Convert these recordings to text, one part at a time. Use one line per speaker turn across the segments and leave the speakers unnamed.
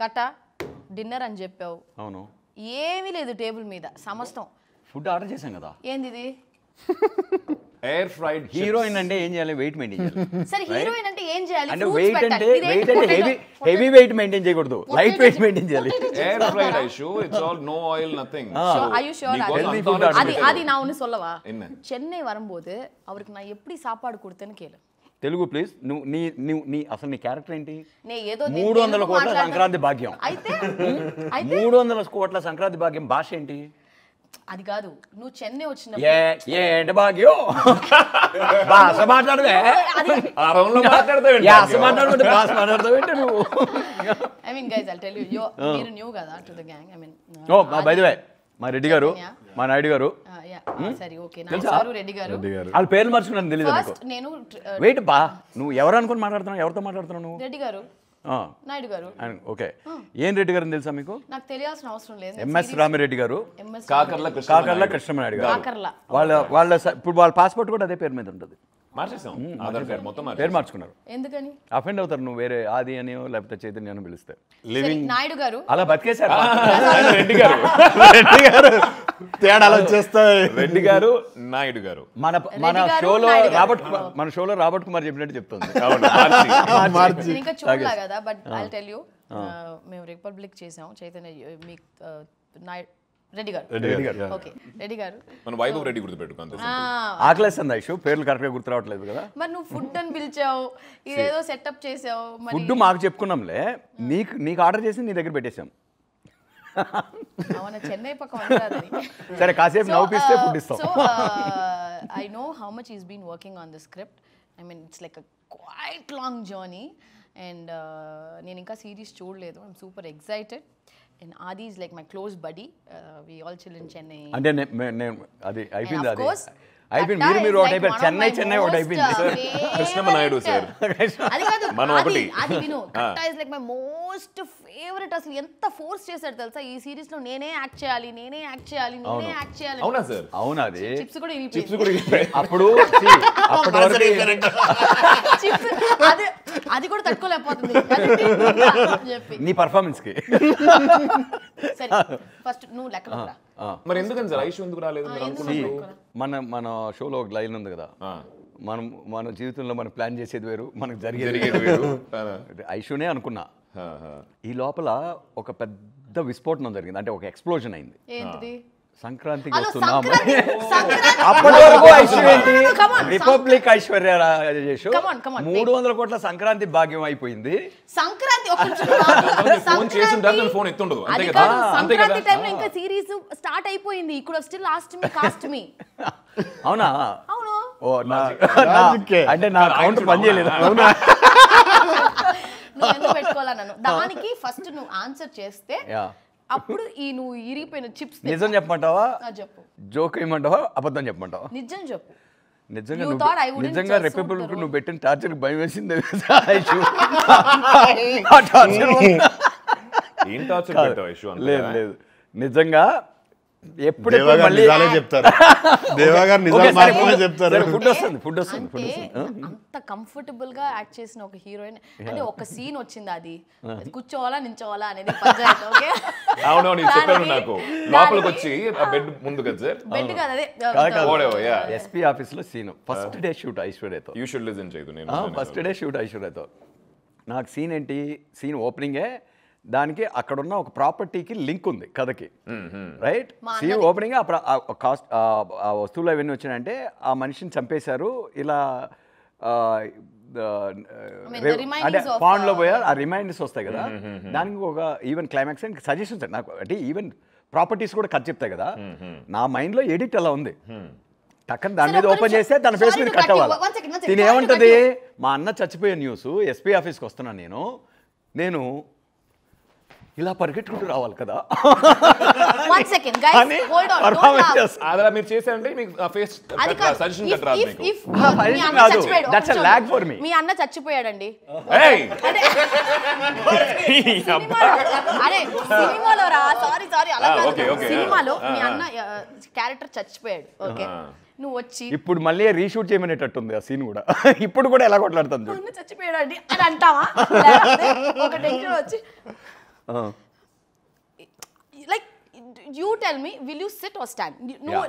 కట డిన్నర్ అని చెప్పావు.
అవును.
ఏమీ లేదు టేబుల్ మీద సమస్తం.
ఫుడ్ ఆర్డర్ చేశాం కదా.
ఏంది ఇది?
Air fried.
హీరోయిన్ అంటే ఏం చేయాలి? వెయిట్ మెయింటైన్ చేయాలి.
సరే హీరోయిన్ అంటే ఏం చేయాలి?
అంటే వెయిట్ అంటే హెవీ వెయిట్ మెయింటైన్ చేయకూడదు, లైట్ వెయిట్ మెయింటైన్ చేయాలి.
Air fried Aishu, it's all no oil nothing.
Are you sure? அது நான் ஒன்னு சொல்லவா? சென்னை வரும்போது அவருக்கு நான் எப்படி சாப்பாடு கொடுத்தேன்னு கேளு.
తెలుగు ప్లీజ్. నీ అసలు నీ క్యారెక్టర్ ఏంటి?
300
కోట్ల సంక్రాంతి భాగ్యం.
అయితే
300 కోట్ల సంక్రాంతి భాగ్యం భాష ఏంటి?
అది కాదు, నువ్వు చెన్నై వచ్చినప్పుడు
ఏంటి భాగ్యం భాష మాట్లాడవే. భాష మాట్లాడతావేంటి నువ్వు?
I mean guys I'll tell you మీరు న్యూ కదా to the gang. I mean
oh by the way మా రెడ్డి గారు, మా నాయుడు గారు.
సరే ఓకే నాయుడు రెడ్డి గారు.
వాళ్ళ పేర్లు మర్చుకున్నాను తెలియదు నాకు.
నేను
వెయిట్ బా, నువ్వు ఎవరు అనుకుని మాట్లాడుతున్నావు? ఎవరితో మాట్లాడుతున్నావు నువ్వు?
రెడ్డి గారు, నాయుడు గారు.
ఓకే. ఏం రెడ్డి గారు తెలుసా మీకు?
నాకు తెలియాల్సిన అవసరం లేదు.
ఎంఎస్ రామిరెడ్డి గారు,
కాకర్ల
కృష్ణమనాయుడు గారు. వాళ్ళ ఇప్పుడు వాళ్ళ పాస్పోర్ట్ కూడా అదే పేరు మీద ఉంటుంది.
మార్చేసాం, ఆధార్ కార్డ్ మొత్తం
పేరు మార్చుకున్నారు.
ఎందుకని?
అఫెండ్ అవుతారు నువ్వు వేరే ఆది అని లేకపోతే చైతన్య అని పిలిస్తే.
నాయుడు గారు
అలా బతికేశారు.
రెడ్డి గారు
తేడాలు వచ్చేస్తాయి.
రెడ్డి గారు, నాయుడు గారు.
మన షోలో రాబర్ట్ కుమార్ చెప్పినట్టు చెప్తుంది.
ఇంకా చూడలా కదా, బట్ ఐల్ టెల్ యూ, మేము రిపబ్లిక్ చేసాం చైతన్య మీ నాయుడు రెడ్డి గారు. ఓకే రెడ్డి గారు.
మన వైభవ్ రెడ్డి గుర్తుపెట్టుకుంది.
ఆకలేస్తుంది ఐషు, పేర్లు కరెక్ట్గా గుర్తు రావట్లేదు కదా.
మరి నువ్వు ఫుడ్ అని పిలిచావు, ఇదేదో సెటప్ చేసావు.
ఫుడ్ మాకు చెప్పుకున్నాంలే, నీకు ఆర్డర్ చేసి నీ దగ్గర పెట్టేసాం.
అవునా, చెన్నై పక్క.
సరే కాసేపు నవ్వుపిస్తే ఫుడ్ ఇస్తాం.
So I know how much is been working on the script. I mean it's like a quite long journey. And నేను ఇంకా సిరీస్ చూడలేదు. I'm super excited. And Adi is like my close buddy. We all chill in Chennai.
అంటే అది అయిపోయింది. అది అయిపోయింది. మీరు ఒకటి అయిపోయారు. చెన్నై ఒకటి అయిపోయింది.
కృష్ణమనాయుడు సార్.
అది కాదు,
మనం ఒకటి.
అది విను. Katta is like my most favourite. అసలు ఎంత ఫోర్స్ చేశాడు తెలుసా ఈ సిరీస్ లో. నేనే యాక్ట్ చేయాలి.
అవునా సార్?
అవునా? అది
చిప్స్ కూడా
అప్పుడు
అది కూడా తట్టుకోలేకపోతుంది
నీ పర్ఫార్మెన్స్ కి.
సరే ఫస్ట్ నువ్వు లెక్క.
మరి ఎందుకని సార్ ఐషు ఎందుకు రాలేదు?
మన షోలో ఒక లైన్ ఉంది కదా, మన జీవితంలో మనం ప్లాన్ చేసేది వేరు, మనకు జరిగేది
వేరు.
ఐషునే అనుకున్నా. ఈ లోపల ఒక పెద్ద విస్ఫోటనం జరిగింది. అంటే ఒక ఎక్స్ప్లోజన్ అయింది.
ఏంటిది?
సంక్రాంతికి వస్తున్నాం. అప్పటి వరకు రిపబ్లిక్ ఐశ్వర్య రాజేష్ 300 కోట్ల సంక్రాంతి భాగ్యం అయిపోయింది.
సంక్రాంతి ఇంకా సిరీస్ స్టార్ట్ అయిపోయింది. ఇక్కడ స్టిల్ కాస్ట్ మీ.
అవునా?
అవును.
అంటే నా అకౌంట్ పనిచేయలేదు. అవునా?
నువ్వు ఎందుకు పెట్టుకోవాలా నన్ను? దానికి ఫస్ట్ నువ్వు ఆన్సర్ చేస్తే అప్పుడు నువ్వు ఇరిగిపోయిన చిప్స్
నిజం చెప్పమంటావా?
చెప్పు.
జోక్ ఏమంటావా? అబద్ధం చెప్పమంటావా?
నిజం చెప్పు.
నిజంగా రిపబ్లిక్ నువ్వు పెట్టిన టార్చర్ భయం వేసింది. లేదు నిజంగా ఎప్పుడు
చెప్తారు.
ఫుడ్ వస్తుంది.
అంత కంఫర్టబుల్ గా యాక్ట్ చేసిన ఒక హీరోయిన్. అంటే ఒక సీన్ వచ్చింది, అది కూర్చోవాలా నించోవాలా అనేది పంచాయతీ. ఓకే
అవునవును చెప్పాను నాకు. లోపలికి వచ్చి బెడ్ ముందు కదా సార్.
బెడ్ కాదు, అదే
ఎస్పీ ఆఫీస్ లో సీన్. ఫస్ట్ డే షూట్ ఐశ్వర్యతో.
యూ షుడ్ లిసన్ చేయదు. నేను
ఫస్ట్ డే షూట్ ఐశ్వర్యతో. నాకు సీన్ ఏంటి? సీన్ ఓపెనింగే. దానికి అక్కడున్న ఒక ప్రాపర్టీకి లింక్ ఉంది కథకి. రైట్? సీన్ ఓపెనింగ్ కాస్ట్ ఆ వస్తువులు అవన్నీ వచ్చినాయంటే ఆ మనిషిని చంపేశారు ఇలా. అంటే పాండ్లో పోయారు, ఆ రిమైండర్స్ వస్తాయి కదా. దానికి ఒక ఈవెన్ క్లైమాక్స్ అండ్ సజెషన్స్ నాకు. అంటే ఈవెన్ ప్రాపర్టీస్ కూడా కట్ చెప్తాయి కదా. నా మైండ్లో ఎడిట్ అలా ఉంది. టక్కన దాని మీద ఓపెన్ చేస్తే తన ఫేస్ మీద కట్ అవ్వాలి. దీని ఏమంటది? మా అన్న చచ్చిపోయే న్యూస్, ఎస్పీ ఆఫీస్కి వస్తున్నాను నేను ఇలా పరిగెట్టుకుంటూ రావాలి కదా.
మీరు చేశారంటే
మీ అన్న చచ్చిపోయాడండి. సినిమాలో మీ అన్న క్యారెక్టర్ చచ్చిపోయాడు. ఓకే, నువ్వు వచ్చి
ఇప్పుడు మళ్ళీ రీషూట్ చేయమనేటట్టుంది ఆ సీన్ కూడా. ఇప్పుడు కూడా ఎలా కొట్లాడుతుంది
చచ్చిపోయాడు అండి అని అంటావా? ఒక టెన్షన్ వచ్చి like you tell me will you sit or stand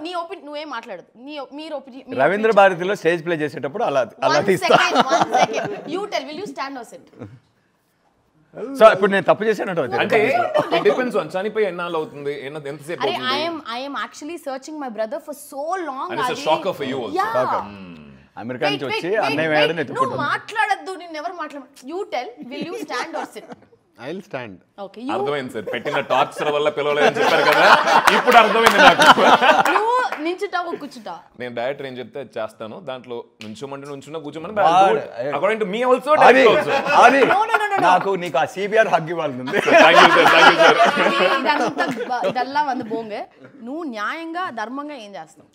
నీ ఒపీనియన్ నువ్వేం మాట్లాడదు మీరు ఒపీనియన్
రవీంద్ర భారతిలో స్టేజ్ ప్లే చేసేటప్పుడు అలా తీస్తా.
You tell will you stand or sit.
So ఇప్పుడు నేను తప్పు చేశానంట
అంటే డిపెండ్స్ ఆన్ చనిపోయి ఎన్నాళ్ళు అవుతుంది ఎంతసేపు
అరే
అవుతుంది.
I am actually searching my brother for so long.
And it's a shocker for you also.
Yeah.
America నుంచి వచ్చి అన్నయ్య వేయడం
నువ్వు మాట్లాడద్దు, నేను ఎవరు మాట్లాడ. You tell will you stand or sit.
I will stand.
Okay
అర్థమైంది సార్, పెట్టిన టార్చర్ వల్ల పిలవలేదని చెప్పారు కదా, ఇప్పుడు అర్థమైంది నాకు.
నువ్వు నించుంటావు కూర్చుంటావు.
నేను డైరెక్టర్ ఏం చెప్తే అది చేస్తాను, దాంట్లో నుంచోమంటే నుంచున్నా కూర్చోమని
వాడు,
అకార్డింగ్ టు మీ ఆల్సో.
అది అది
No.
నాకు నీకు ఆ సిబిఆర్ హగ్ ఇవ్వాలి.
ఇదల్లా వంద బోంగే. నువ్వు న్యాయంగా ధర్మంగా ఏం చేస్తావు?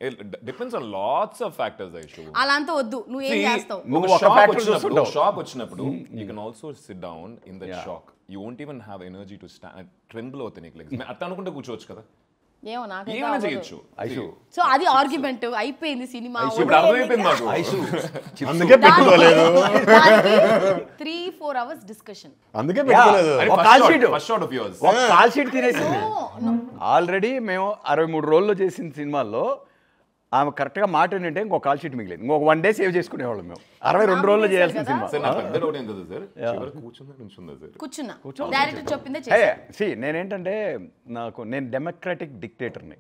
Depends on lots of factors Aishu.
అలా అంతా వద్దు, నువ్వు ఏం చేస్తావు?
నువ్వు ఒక ఫ్యాక్టర్ చూస్తుంటావు.
షాక్ వచ్చినప్పుడు you can also SIT down in that shock. You won't even have energy to stand. Tremble అవుతాయి నీకు లెగ్స్. అట్లా అనుకుంటే కూర్చోవచ్చు కదా,
ఏమో నాకైతే
ఏమైనా చేయొచ్చు.
ఐషు
సో అది ఆర్గ్యుమెంట్ అయిపోయింది సినిమా.
ఇప్పుడు అర్థమైపోయింది నాకు.
ఐషు
అందుకే పెట్టుకోలేదు.
3-4 hours డిస్కషన్.
అందుకే పెట్టుకోలేదు.
First shot of yours.
ఒక కాల్ షీట్ తినేసింది. ఆల్రెడీ మేము 63 రోజుల్లో చేసిన సినిమాల్లో ఆమె కరెక్ట్గా మాట ఏంటంటే ఇంకొక కాల్ షీట్ మిగిలేదు. ఇంకొక 1 day సేవ్ చేసుకునేవాళ్ళం మేము. 62 రోజుల్లో చేయాల్సిన సినిమా.
సార్ నాకు పెద్ద డౌట్ ఏం కదా సార్, చివరికి కూర్చుందా నుంచుందా సార్?
కూర్చున్నా డైరెక్టర్ చెప్పిందే చేసా.
నేనేంటంటే నేను డెమోక్రాటిక్ డిక్టేటర్ని.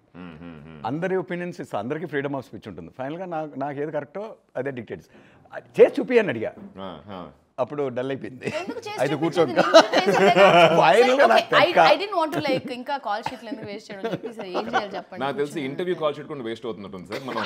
అందరి ఒపీనియన్స్ ఇస్తా, అందరికీ ఫ్రీడమ్ ఆఫ్ స్పీచ్ ఉంటుంది. ఫైనల్గా నాకు ఏది కరెక్టో అదే డిక్టేట్స్ చేసి చూపియని అడిగా. అప్పుడు డల్ అయిపోయింది. అయితే కూర్చోక
ఇంకా కాల్ షీట్లు ఎందుకు వేస్ట్ చేయడం చెప్పి ఏం చేయాలి చెప్పండి.
నాకు తెలిసి ఇంటర్వ్యూ కాల్ షీట్ కూడా వేస్ట్ అవుతున్నట్టుంది సార్. మనం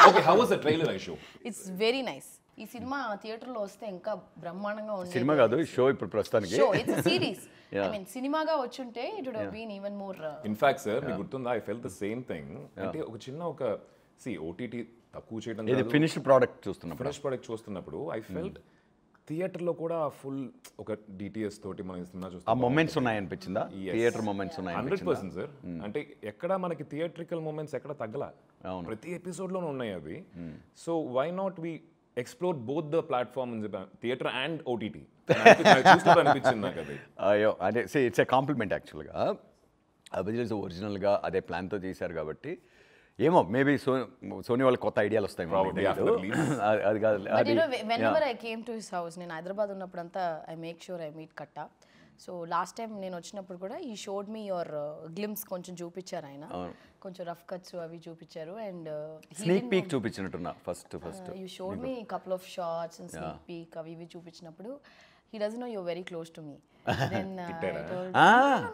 okay, how was the trailer I show?
It's very nice. ఈ సినిమా థియేటర్ లో వస్తే ఇంకా బ్రహ్మాండంగా ఉంది.
సినిమా కాదు, షో ఇప్పుడు ప్రస్తుతానికి.
Show it's series. I mean సినిమాగా వచ్చుంటే it would have been even more.
In fact sir మీకు గుర్తుందా, I felt the same thing. అంటే ఒక చిన్న ఓటీటీ తక్కువ చేయడం,
ఇది ఫినిష్డ్ ప్రోడక్ట్ చూస్తున్నప్పుడు,
ఫినిష్ ప్రోడక్ట్ చూస్తున్నప్పుడు ఐ ఫెల్ట్ థియేటర్లో కూడా ఫుల్ ఒక డిటిఎస్ తోటి మనం సినిమా చూస్తాం.
ఆ మూమెంట్స్ ఉన్నాయనిపించిందా? థియేటర్ మూమెంట్స్ ఉన్నాయి.
100% సార్. అంటే ఎక్కడ మనకి థియేట్రికల్ మూమెంట్స్ ఎక్కడ తగ్గల, ప్రతి ఎపిసోడ్లోనూ ఉన్నాయి అవి. So why not we explore both the platform, theatre and OTT అనిపించింది నాకు అది.
అయ్యో అంటే ఇట్స్ ఏ కాంప్లిమెంట్ యాక్చువల్గా. అభిజిత్ ఒరిజినల్గా అదే ప్లాన్తో చేశారు కాబట్టి ఏమో మేబీ సోనీ వాళ్ళకి కొత్త ఐడియాలు వస్తాయి. అది కాదు.
whenever I came to his house, నేను హైదరాబాద్ ఉన్నప్పుడంతా I make sure I meet Katta. So last time నేను వచ్చినప్పుడు కూడా ఈ షోడ్ మీ యువర్ గ్లిమ్స్ కొంచెం చూపించారు ఆయన, కొంచెం రఫ్ కట్స్ అవి చూపించారు. అండ్
స్నీక్ పీక్ చూపించినట్టున్నా first
you showed me couple of shorts and sneak peek అవి ఇవి చూపించినప్పుడు he doesn't know you're very close to me. Then I told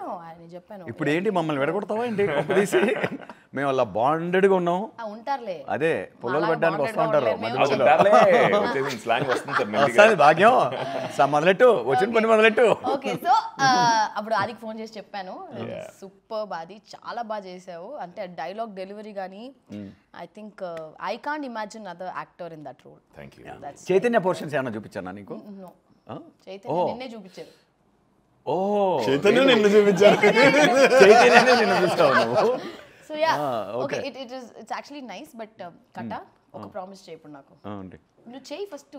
no, I చెప్పాను.
ఇప్పుడు ఏంటి మమ్మల్ని విడగొడతావా ఏంటి? తీసి మేము అలా బాండెడ్గా ఉన్నాం.
ఉంటారులే,
అదే పొలాలు పడ్డానికి వస్తూ ఉంటారు. భాగ్యం మొదలెట్టు, వచ్చిన పని మొదలెట్టు.
ఓకే, సో అప్పుడు ఆదికి ఫోన్ చేసి చెప్పాను, సూపర్ బాది, చాలా బాగా చేసావు. అంటే డైలాగ్ డెలివరీ కానీ I think I can't imagine other actor in that role.
Thank you.
Chaitanya portions ఏమన్నా చూపించానా నీకు?
చైతన్య నిన్నే చూపించారు.
ఓ
చైతన్య నిన్ను చూపించారు.
చైతన్యనే నిన్ను చూస్తావు నువ్వు.
So yeah okay, it's actually nice. But కట్ట ఒక ప్రామిస్ చేయప్పుడు నాకు, నువ్వు చేయి ఫస్ట్.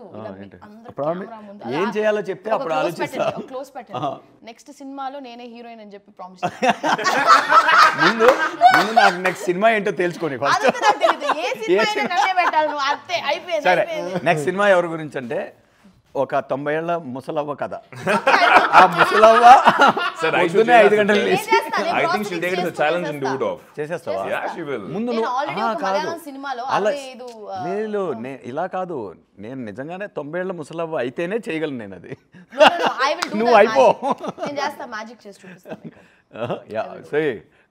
ఏం చేయాలో చెప్తే అప్పుడు ఆలోచిస్తా.
క్లోజ్ పెట్టండి, నెక్స్ట్ సినిమాలో నేనే హీరోయిన్ అని చెప్పి ప్రామిస్.
ముందు నాకు నెక్స్ట్ సినిమా ఏంటో తెలుసుకోండి ఫస్ట్. సరే, నెక్స్ట్ సినిమా ఎవరి గురించి అంటే ఒక 90 ఏళ్ల ముసలవ్వ కథ. ఆ ముసలవ్వ 5 గంటలు చేసేస్తావా? ముందు లేదు, ఇలా కాదు, నేను నిజంగానే 90 ఏళ్ల ముసలవ్వ అయితేనే చేయగలను నేను అది. నువ్వు అయిపో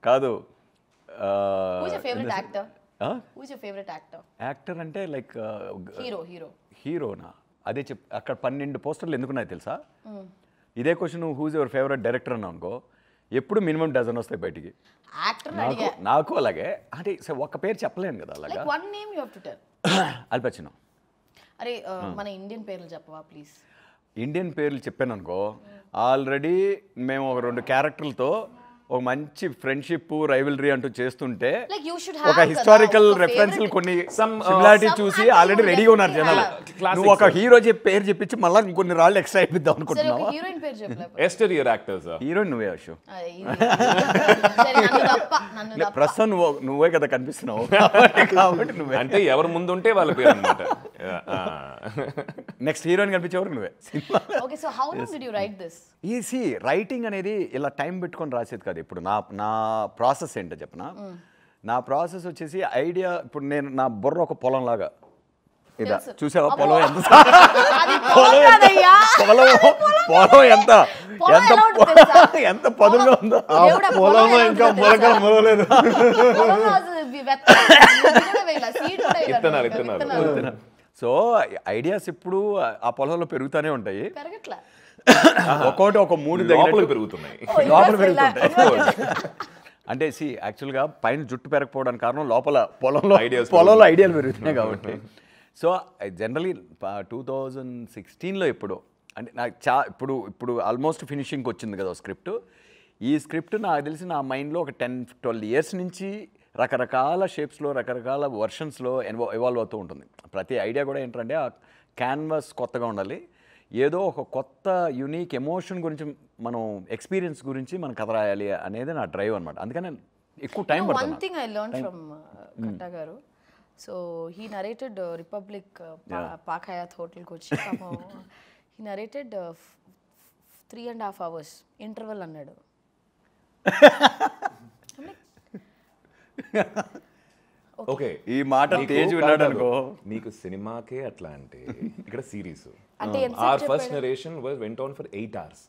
కాదు. యాక్టర్ అంటే లైక్ హీరోనా? అదే అక్కడ 12 పోస్టర్లు ఎందుకున్నాయి తెలుసా? ఇదే question who's your favourite director అని అనుకో, ఎప్పుడు మినిమం డజన్ వస్తాయి బయటికి. నాకు అలాగే. అంటే ఒక్క పేరు చెప్పలేను కదా అలాగా. అల్ పచినో.
అరే మన ఇండియన్ పేర్లు చెప్పవా ప్లీజ్?
ఇండియన్ పేర్లు చెప్పాను అనుకో, ఆల్రెడీ మేము ఒక 2 క్యారెక్టర్లతో ఒక మంచి ఫ్రెండ్షిప్ రైవలరీ అంటూ చేస్తుంటే
Like you should
ఒక
have
హిస్టారికల్
ఒక
రెఫరెన్స్
favorite-
కొన్ని
some,
సిమిలారిటీ
some
చూసి
అంటే
ఆల్రెడీ
you
రెడీగా ఉన్నారు
definitely
జనాలు
have.
నువ్వు ఒక హీరో పేరు చెప్పించి మళ్ళీ ఇంకొన్ని రాళ్ళు ఎక్స్ట్రా అయిపోద్దాం
సరే
అనుకుంటున్నావా
ఒక హీరోయిన్ పేరు చెప్పలే
ఎస్టరియర్ యాక్టర్స్
హీరోయిన్ నువ్వే అశు
సరే నన్ను తప్ప
ప్రస్తుతం నువ్వే కదా కనిపిస్తున్నావు కాబట్టి నువ్వే
అంటే ఎవరు ముందు ఉంటే వాళ్ళ పేరు అనమాట.
నెక్స్ట్ హీరోయిన్ కనిపించేవారు నువ్వే cinema
okay so how long did you right this
EC writing అనేది ఇలా టైం పెట్టుకొని రాసేది కాదు. ఇప్పుడు నా ప్రాసెస్ ఏంటో చెప్పనా, నా ప్రాసెస్ వచ్చేసి ఐడియా, ఇప్పుడు నేను నా బుర్ర ఒక పొలం లాగా ఇదా
తెలుసు.
చూసావా పొలం ఎంత
అది పొలం కాదయ్యా.
పొలం పొలం ఎంత
పొలం
ఎంత
ఎలా ఉంటుంది తెలుసా?
ఎంత పదునుగా ఉందో
దేవుడా, పొలం
పొలంలో
ఎలా
ఇంకా
ఉంటుంది
మొలకలు
తెలుసా?
మొలవలేదు.
పొలంలో అసలు ఇది కూడా వేయాల, seed కూడా వేయాల.
విత్తనాలు.
విత్తనాలు.
సో ఐడియాస్ ఇప్పుడు ఆ పొలంలో పెరుగుతూనే ఉంటాయి.
పెరగట్లా.
ఒక్కొక్కటి ఒక మూడు
లోపలికి పెరుగుతున్నాయి.
లోపల పెరుగుతుంటాయి. అంటే యాక్చువల్గా పైన జుట్టు పెరగకపోవడానికి కారణం లోపల పొలంలో ఐడియాలు పెరుగుతున్నాయి కాబట్టి. సో జనరలీ 2016లో ఎప్పుడో అంటే నాకు ఇప్పుడు ఆల్మోస్ట్ ఫినిషింగ్కి వచ్చింది కదా స్క్రిప్ట్. ఈ స్క్రిప్ట్ నాకు తెలిసి నా మైండ్లో ఒక 10-12 ఇయర్స్ నుంచి రకరకాల షేప్స్లో రకరకాల వర్షన్స్లో ఎవాల్వ్ అవుతూ ఉంటుంది. ప్రతి ఐడియా కూడా ఏంటంటే ఆ క్యాన్వాస్ కొత్తగా ఉండాలి, ఏదో ఒక కొత్త యూనిక్ ఎమోషన్ గురించి మనం ఎక్స్పీరియన్స్ గురించి మనం కథ రాయాలి అనేది నా డ్రైవ్ అనమాట. అందుకని ఎక్కువ టైం
One
పడుతుంది.
thing I learned from Katta garu. So he narrated Republic Pak Hayat Hotel ko వచ్చి పాపం he narrated 3.5 hours interval అన్నాడు.
ఓకే,
ఈ మాట తేజ్ విన్నాడు అనుకో.
నీకు సినిమాకే అట్లా అంటే ఇక్కడ సిరీస్.
అంటే
our first narration went on for 8 hours.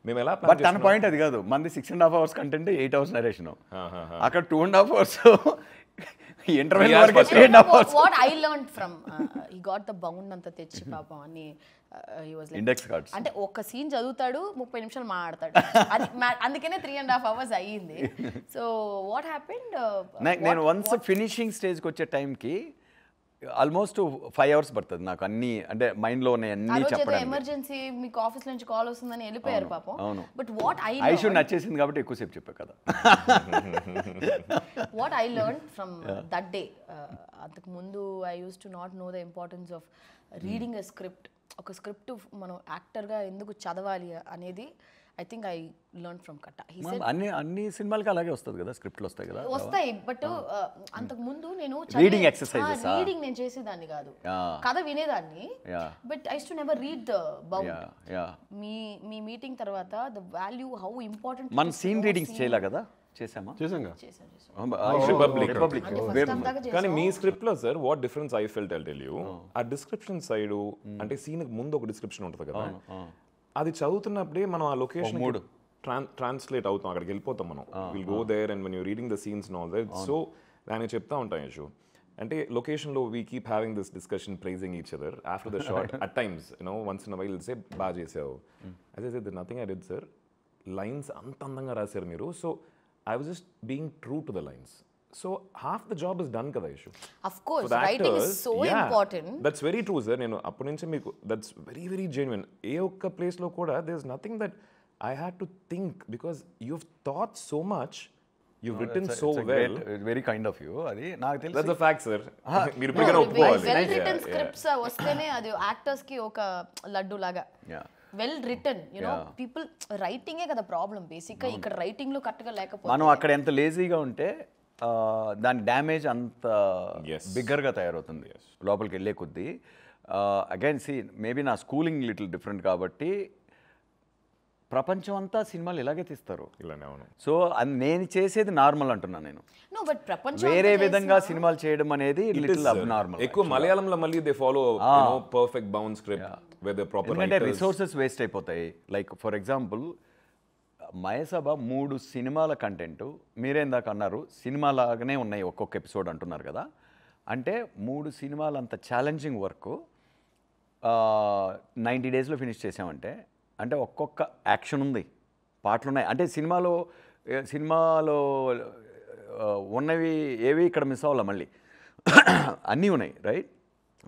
మేము ఎలా
బట్ తన పాయింట్ అది కాదు, మంది 6.5 hours కంటెంట్ 8 hours నరేషన్, అక్కడ 2.5 hours ఇంటర్వెల్ వరకు 3.5 hours.
What I learned from he got the bound అంతా తెచ్చి పాపం అని he was like
index cards
అంటే ఒక సీన్ చదువుతాడు 30 నిమిషాలు మాట్లాడతాడు. అది అందుకనే 3.5 hours అయ్యింది. సో వాట్ హ్యాపెండ్,
నేను వన్స్ ఫినిషింగ్ స్టేజ్కి వచ్చే టైంకి ఆల్మోస్ట్ 5 hours పడుతుంది నాకు అన్ని, అంటే మైండ్లో ఉన్నాయి అన్నీ చెప్పడానికి.
ఎమర్జెన్సీ మీకు ఆఫీస్ నుంచి కాల్ వస్తుందని వెళ్ళిపోయారు పాపం.
అవును.
బట్ వాట్
ఐషు నచ్చేసింది కాబట్టి ఎక్కువసేపు చెప్పా కదా.
What I learn from that day, అంతకు ముందు I use to not know the importance of reading a script. ఒక స్క్రిప్ట్ మనం యాక్టర్గా ఎందుకు చదవాలి అనేది I think I learn from కట్ట.
అన్ని సినిమాలకి అలాగే వస్తుంది కదా, స్క్రిప్ట్లు వస్తాయి కదా.
వస్తాయి బట్ అంతకు ముందు నేను
రీడింగ్ ఎక్సర్సైజెస్
రీడింగ్ నేను చేసేదాన్ని కాదు, కథ వినేదాన్ని. But I to never read the bound. Me meeting తర్వాత ద వాల్యూ హౌ ఇంపార్టెంట్.
మన సీన్ రీడింగ్స్ చేయలే కదా, చేసామా?
చేసాంగా.
రిపబ్లిక్.
చేసాం.
కానీ మీ స్క్రిప్ట్ లో sir what difference I felt I tell you, ఆ డిస్క్రిప్షన్ సైడ్ అంటే సీన్ ముందు ఒక డిస్క్రిప్షన్ ఉంటుంది కదా, అది చదువుతున్నప్పుడే మనం ఆ లొకేషన్ ట్రాన్స్లేట్ అవుతాం, అక్కడికి వెళ్ళిపోతాం మనం. Will go there and when you reading the scenes and all that. So దానికి చెప్తా ఉంటాం యశు, అంటే లొకేషన్లో we keep having this discussion praising each other after the shot. At times once in while say బాగా చేసావు, అదే say nothing I did sir, lines అంత అందంగా రాశారు మీరు. So I was just being true to the lines. So half the job is done kada issue.
Of course, writing is so important.
That's very true sir. Nenu appu nunchi meeku that's very genuine. E okka place lo kuda there's nothing that I had to think because you've thought so much, you've written so well.
Very kind of you. Adi naaku telusu.
That's a fact sir. Meer ippudikana oppukovali.
Well written scripts vastene adi actors ki oka laddu laga. Well return people రైటింగే కదా problem బేసిక్గా. ఇక్కడ రైటింగ్లో కరెక్ట్గా లేకపోతే
మనం అక్కడ ఎంత లేజీగా ఉంటే దాని డ్యామేజ్ అంత బిగ్గర్గా తయారవుతుంది లోపలికి వెళ్ళే కొద్దీ. అగైన్ సి మేబీ నా స్కూలింగ్ లిటిల్ డిఫరెంట్ కాబట్టి ప్రపంచం అంతా సినిమాలు ఇలాగే తీస్తారు. సో నేను చేసేది నార్మల్ అంటున్నాను నేను. వేరే విధంగా సినిమాలు చేయడం అనేది లిటిల్ అబ్నార్మల్.
ఎక్కువ మలయాళంలో మళ్ళీ they follow perfect bound script with the proper
ఎందుకంటే రిసోర్సెస్ వేస్ట్ అయిపోతాయి. లైక్ ఫర్ ఎగ్జాంపుల్ మయసభ 3 సినిమాల కంటెంట్ మీరేందాక అన్నారు సినిమా లాగానే ఉన్నాయి ఒక్కొక్క ఎపిసోడ్ అంటున్నారు కదా. అంటే 3 సినిమాలు అంత ఛాలెంజింగ్ వర్క్ 90 daysలో ఫినిష్ చేసామంటే, అంటే ఒక్కొక్క యాక్షన్ ఉంది, పాటలు ఉన్నాయి. అంటే సినిమాలో ఉన్నవి ఏవి ఇక్కడ మిస్ అవ్వాలా, మళ్ళీ అన్నీ ఉన్నాయి రైట్.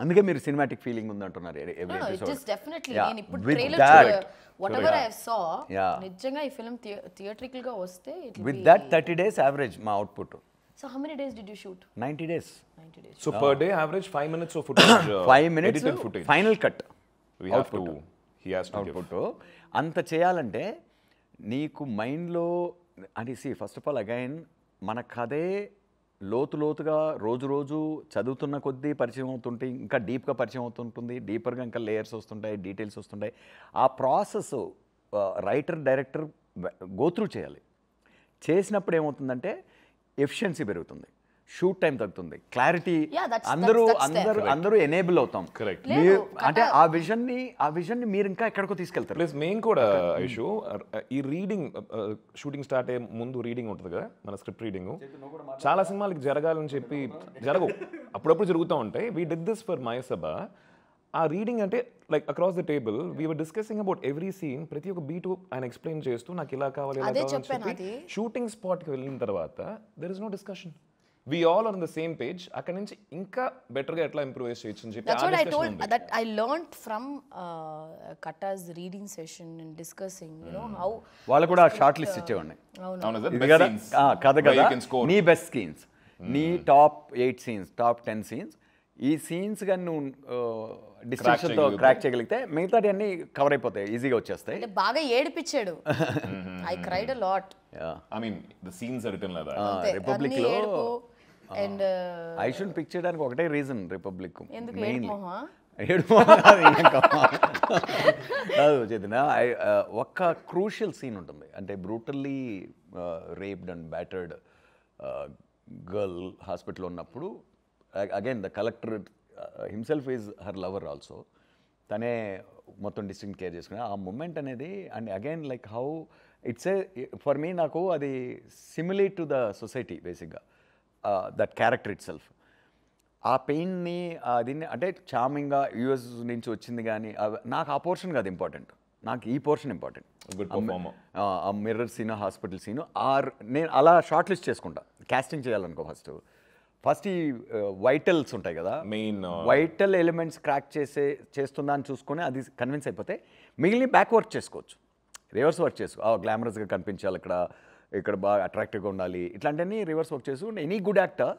అందుకే మీరు సినిమాటిక్ ఫీలింగ్ ఉంది అంటున్నారు every
it
episode
is definitely
Yeah.
నేను ఇప్పుడు
With
trailer
that-
whatever I saw
Yeah.
నిజంగా ఈ ఫిల్మ్ థియేట్రికల్ గా వస్తే it will
with
be
that 30 days average మా output
so how many days did you shoot
90 days
90 days
So per day average 5 minutes of footage.
5 minutes
edited footage.
Final cut
We have to. He has to give.
Output అంత చేయాలంటే నీకు మైండ్లో అంటే first of all again మన కథే లోతుగా రోజు చదువుతున్న కొద్దీ పరిచయం అవుతుంటే ఇంకా డీప్గా పరిచయం అవుతుంటుంది, డీపర్గా ఇంకా లేయర్స్ వస్తుంటాయి, డీటెయిల్స్ వస్తుంటాయి. ఆ ప్రాసెస్ రైటర్ డైరెక్టర్ గోత్రూ చేయాలి. చేసినప్పుడు ఏమవుతుందంటే ఎఫిషియన్సీ పెరుగుతుంది, షూట్ టైం తగ్గుతుంది, క్లారిటీ, అందరూ ఎనేబుల్ అవుతాం.
Correct.
అంటే ఆ విజన్ని మీరు ఇంకా ఎక్కడికో తీసుకెళ్తారు.
ప్లస్ మేము కూడా ఐషు ఈ రీడింగ్ షూటింగ్ స్టార్ట్ అయ్యే ముందు రీడింగ్ ఉంటుంది కదా, మన స్క్రిప్ట్ రీడింగ్ చాలా సినిమాలకి జరగాలని చెప్పి జరగవు, అప్పుడప్పుడు జరుగుతూ ఉంటాయి. We did this for Mayasabha. ఆ రీడింగ్ అంటే like across the table we are discussing about every scene, ప్రతి ఒక్క బీటు ఆయన ఎక్స్ప్లెయిన్ చేస్తూ నాకు ఇలా కావాలి ఇలా కావాలి. షూటింగ్ స్పాట్కి వెళ్ళిన తర్వాత there is no discussion, we all are on the same page. అక్కడ నుంచి ఇంకా బెటర్గా ఎట్లా ఇంప్రూవైజ్ చేయొచ్చు అని చెప్పి
that's what I told that I learned from Katta's reading session and discussing how
వాళ్ళు కూడా షార్ట్ లిస్ట్ ఇచ్చేవాడిని. ఇది కదా కథ కదా, నీ బెస్ట్ సీన్స్, నీ టాప్ 8 సీన్స్, టాప్ 10 సీన్స్, ఈ సీన్స్ కానీ నువ్వు డిస్ట్రిక్ట్తో క్రాక్ చేయగలిగితే మిగతాటి అన్ని కవర్ అయిపోతాయి, ఈజీగా వచ్చేస్తాయి.
అంటే బాగా ఏడిపించాడు. I cried a lot.
I mean the scenes are written like that.
Republic లో
అండ్
ఐ షుడ్ పిక్ చేయడానికి ఒకటే రీజన్, రిపబ్లిక్
ఎందుకు
మెయిన్లీ
ఏడుమోహా
కాదు చేతిన ఒక్క క్రూషియల్ సీన్ ఉంటుంది. అంటే brutally raped and battered girl హాస్పిటల్లో ఉన్నప్పుడు again the collector himself is her lover also, తనే మొత్తం డిస్ట్రిక్ట్ కేర్ చేసుకునే ఆ మూమెంట్ అనేది. And again like how it's A for me, నాకు అది సిమిలేట్ టు ద సొసైటీ బేసిక్గా, దట్ క్యారెక్టర్ ఇట్ సెల్ఫ్. ఆ పెయిన్ని దీన్ని అంటే చామింగ్గా యూఎస్ నుంచి వచ్చింది కానీ నాకు ఆ పోర్షన్ కాదు ఇంపార్టెంట్, నాకు ఈ పోర్షన్ ఇంపార్టెంట్. ఆ మిర్రర్ సీన్, హాస్పిటల్ సీను, నేను అలా షార్ట్ లిస్ట్ చేసుకుంటా. క్యాస్టింగ్ చేయాలనుకో ఫస్ట్ ఈ వైటల్స్ ఉంటాయి కదా, మెయిన్ వైటల్ ఎలిమెంట్స్ క్రాక్ చేస్తుందా అని చూసుకొని అది కన్విన్స్ అయిపోతే మిగిలిన బ్యాక్ వర్క్ చేసుకోవచ్చు, రివర్స్ వర్క్ చేసుకో, గ్లామరస్గా కనిపించాలి, ఇక్కడ బాగా అట్రాక్టివ్గా ఉండాలి, ఇట్లాంటివన్నీ రివర్స్ వర్క్ చేసుకుంటే any good actor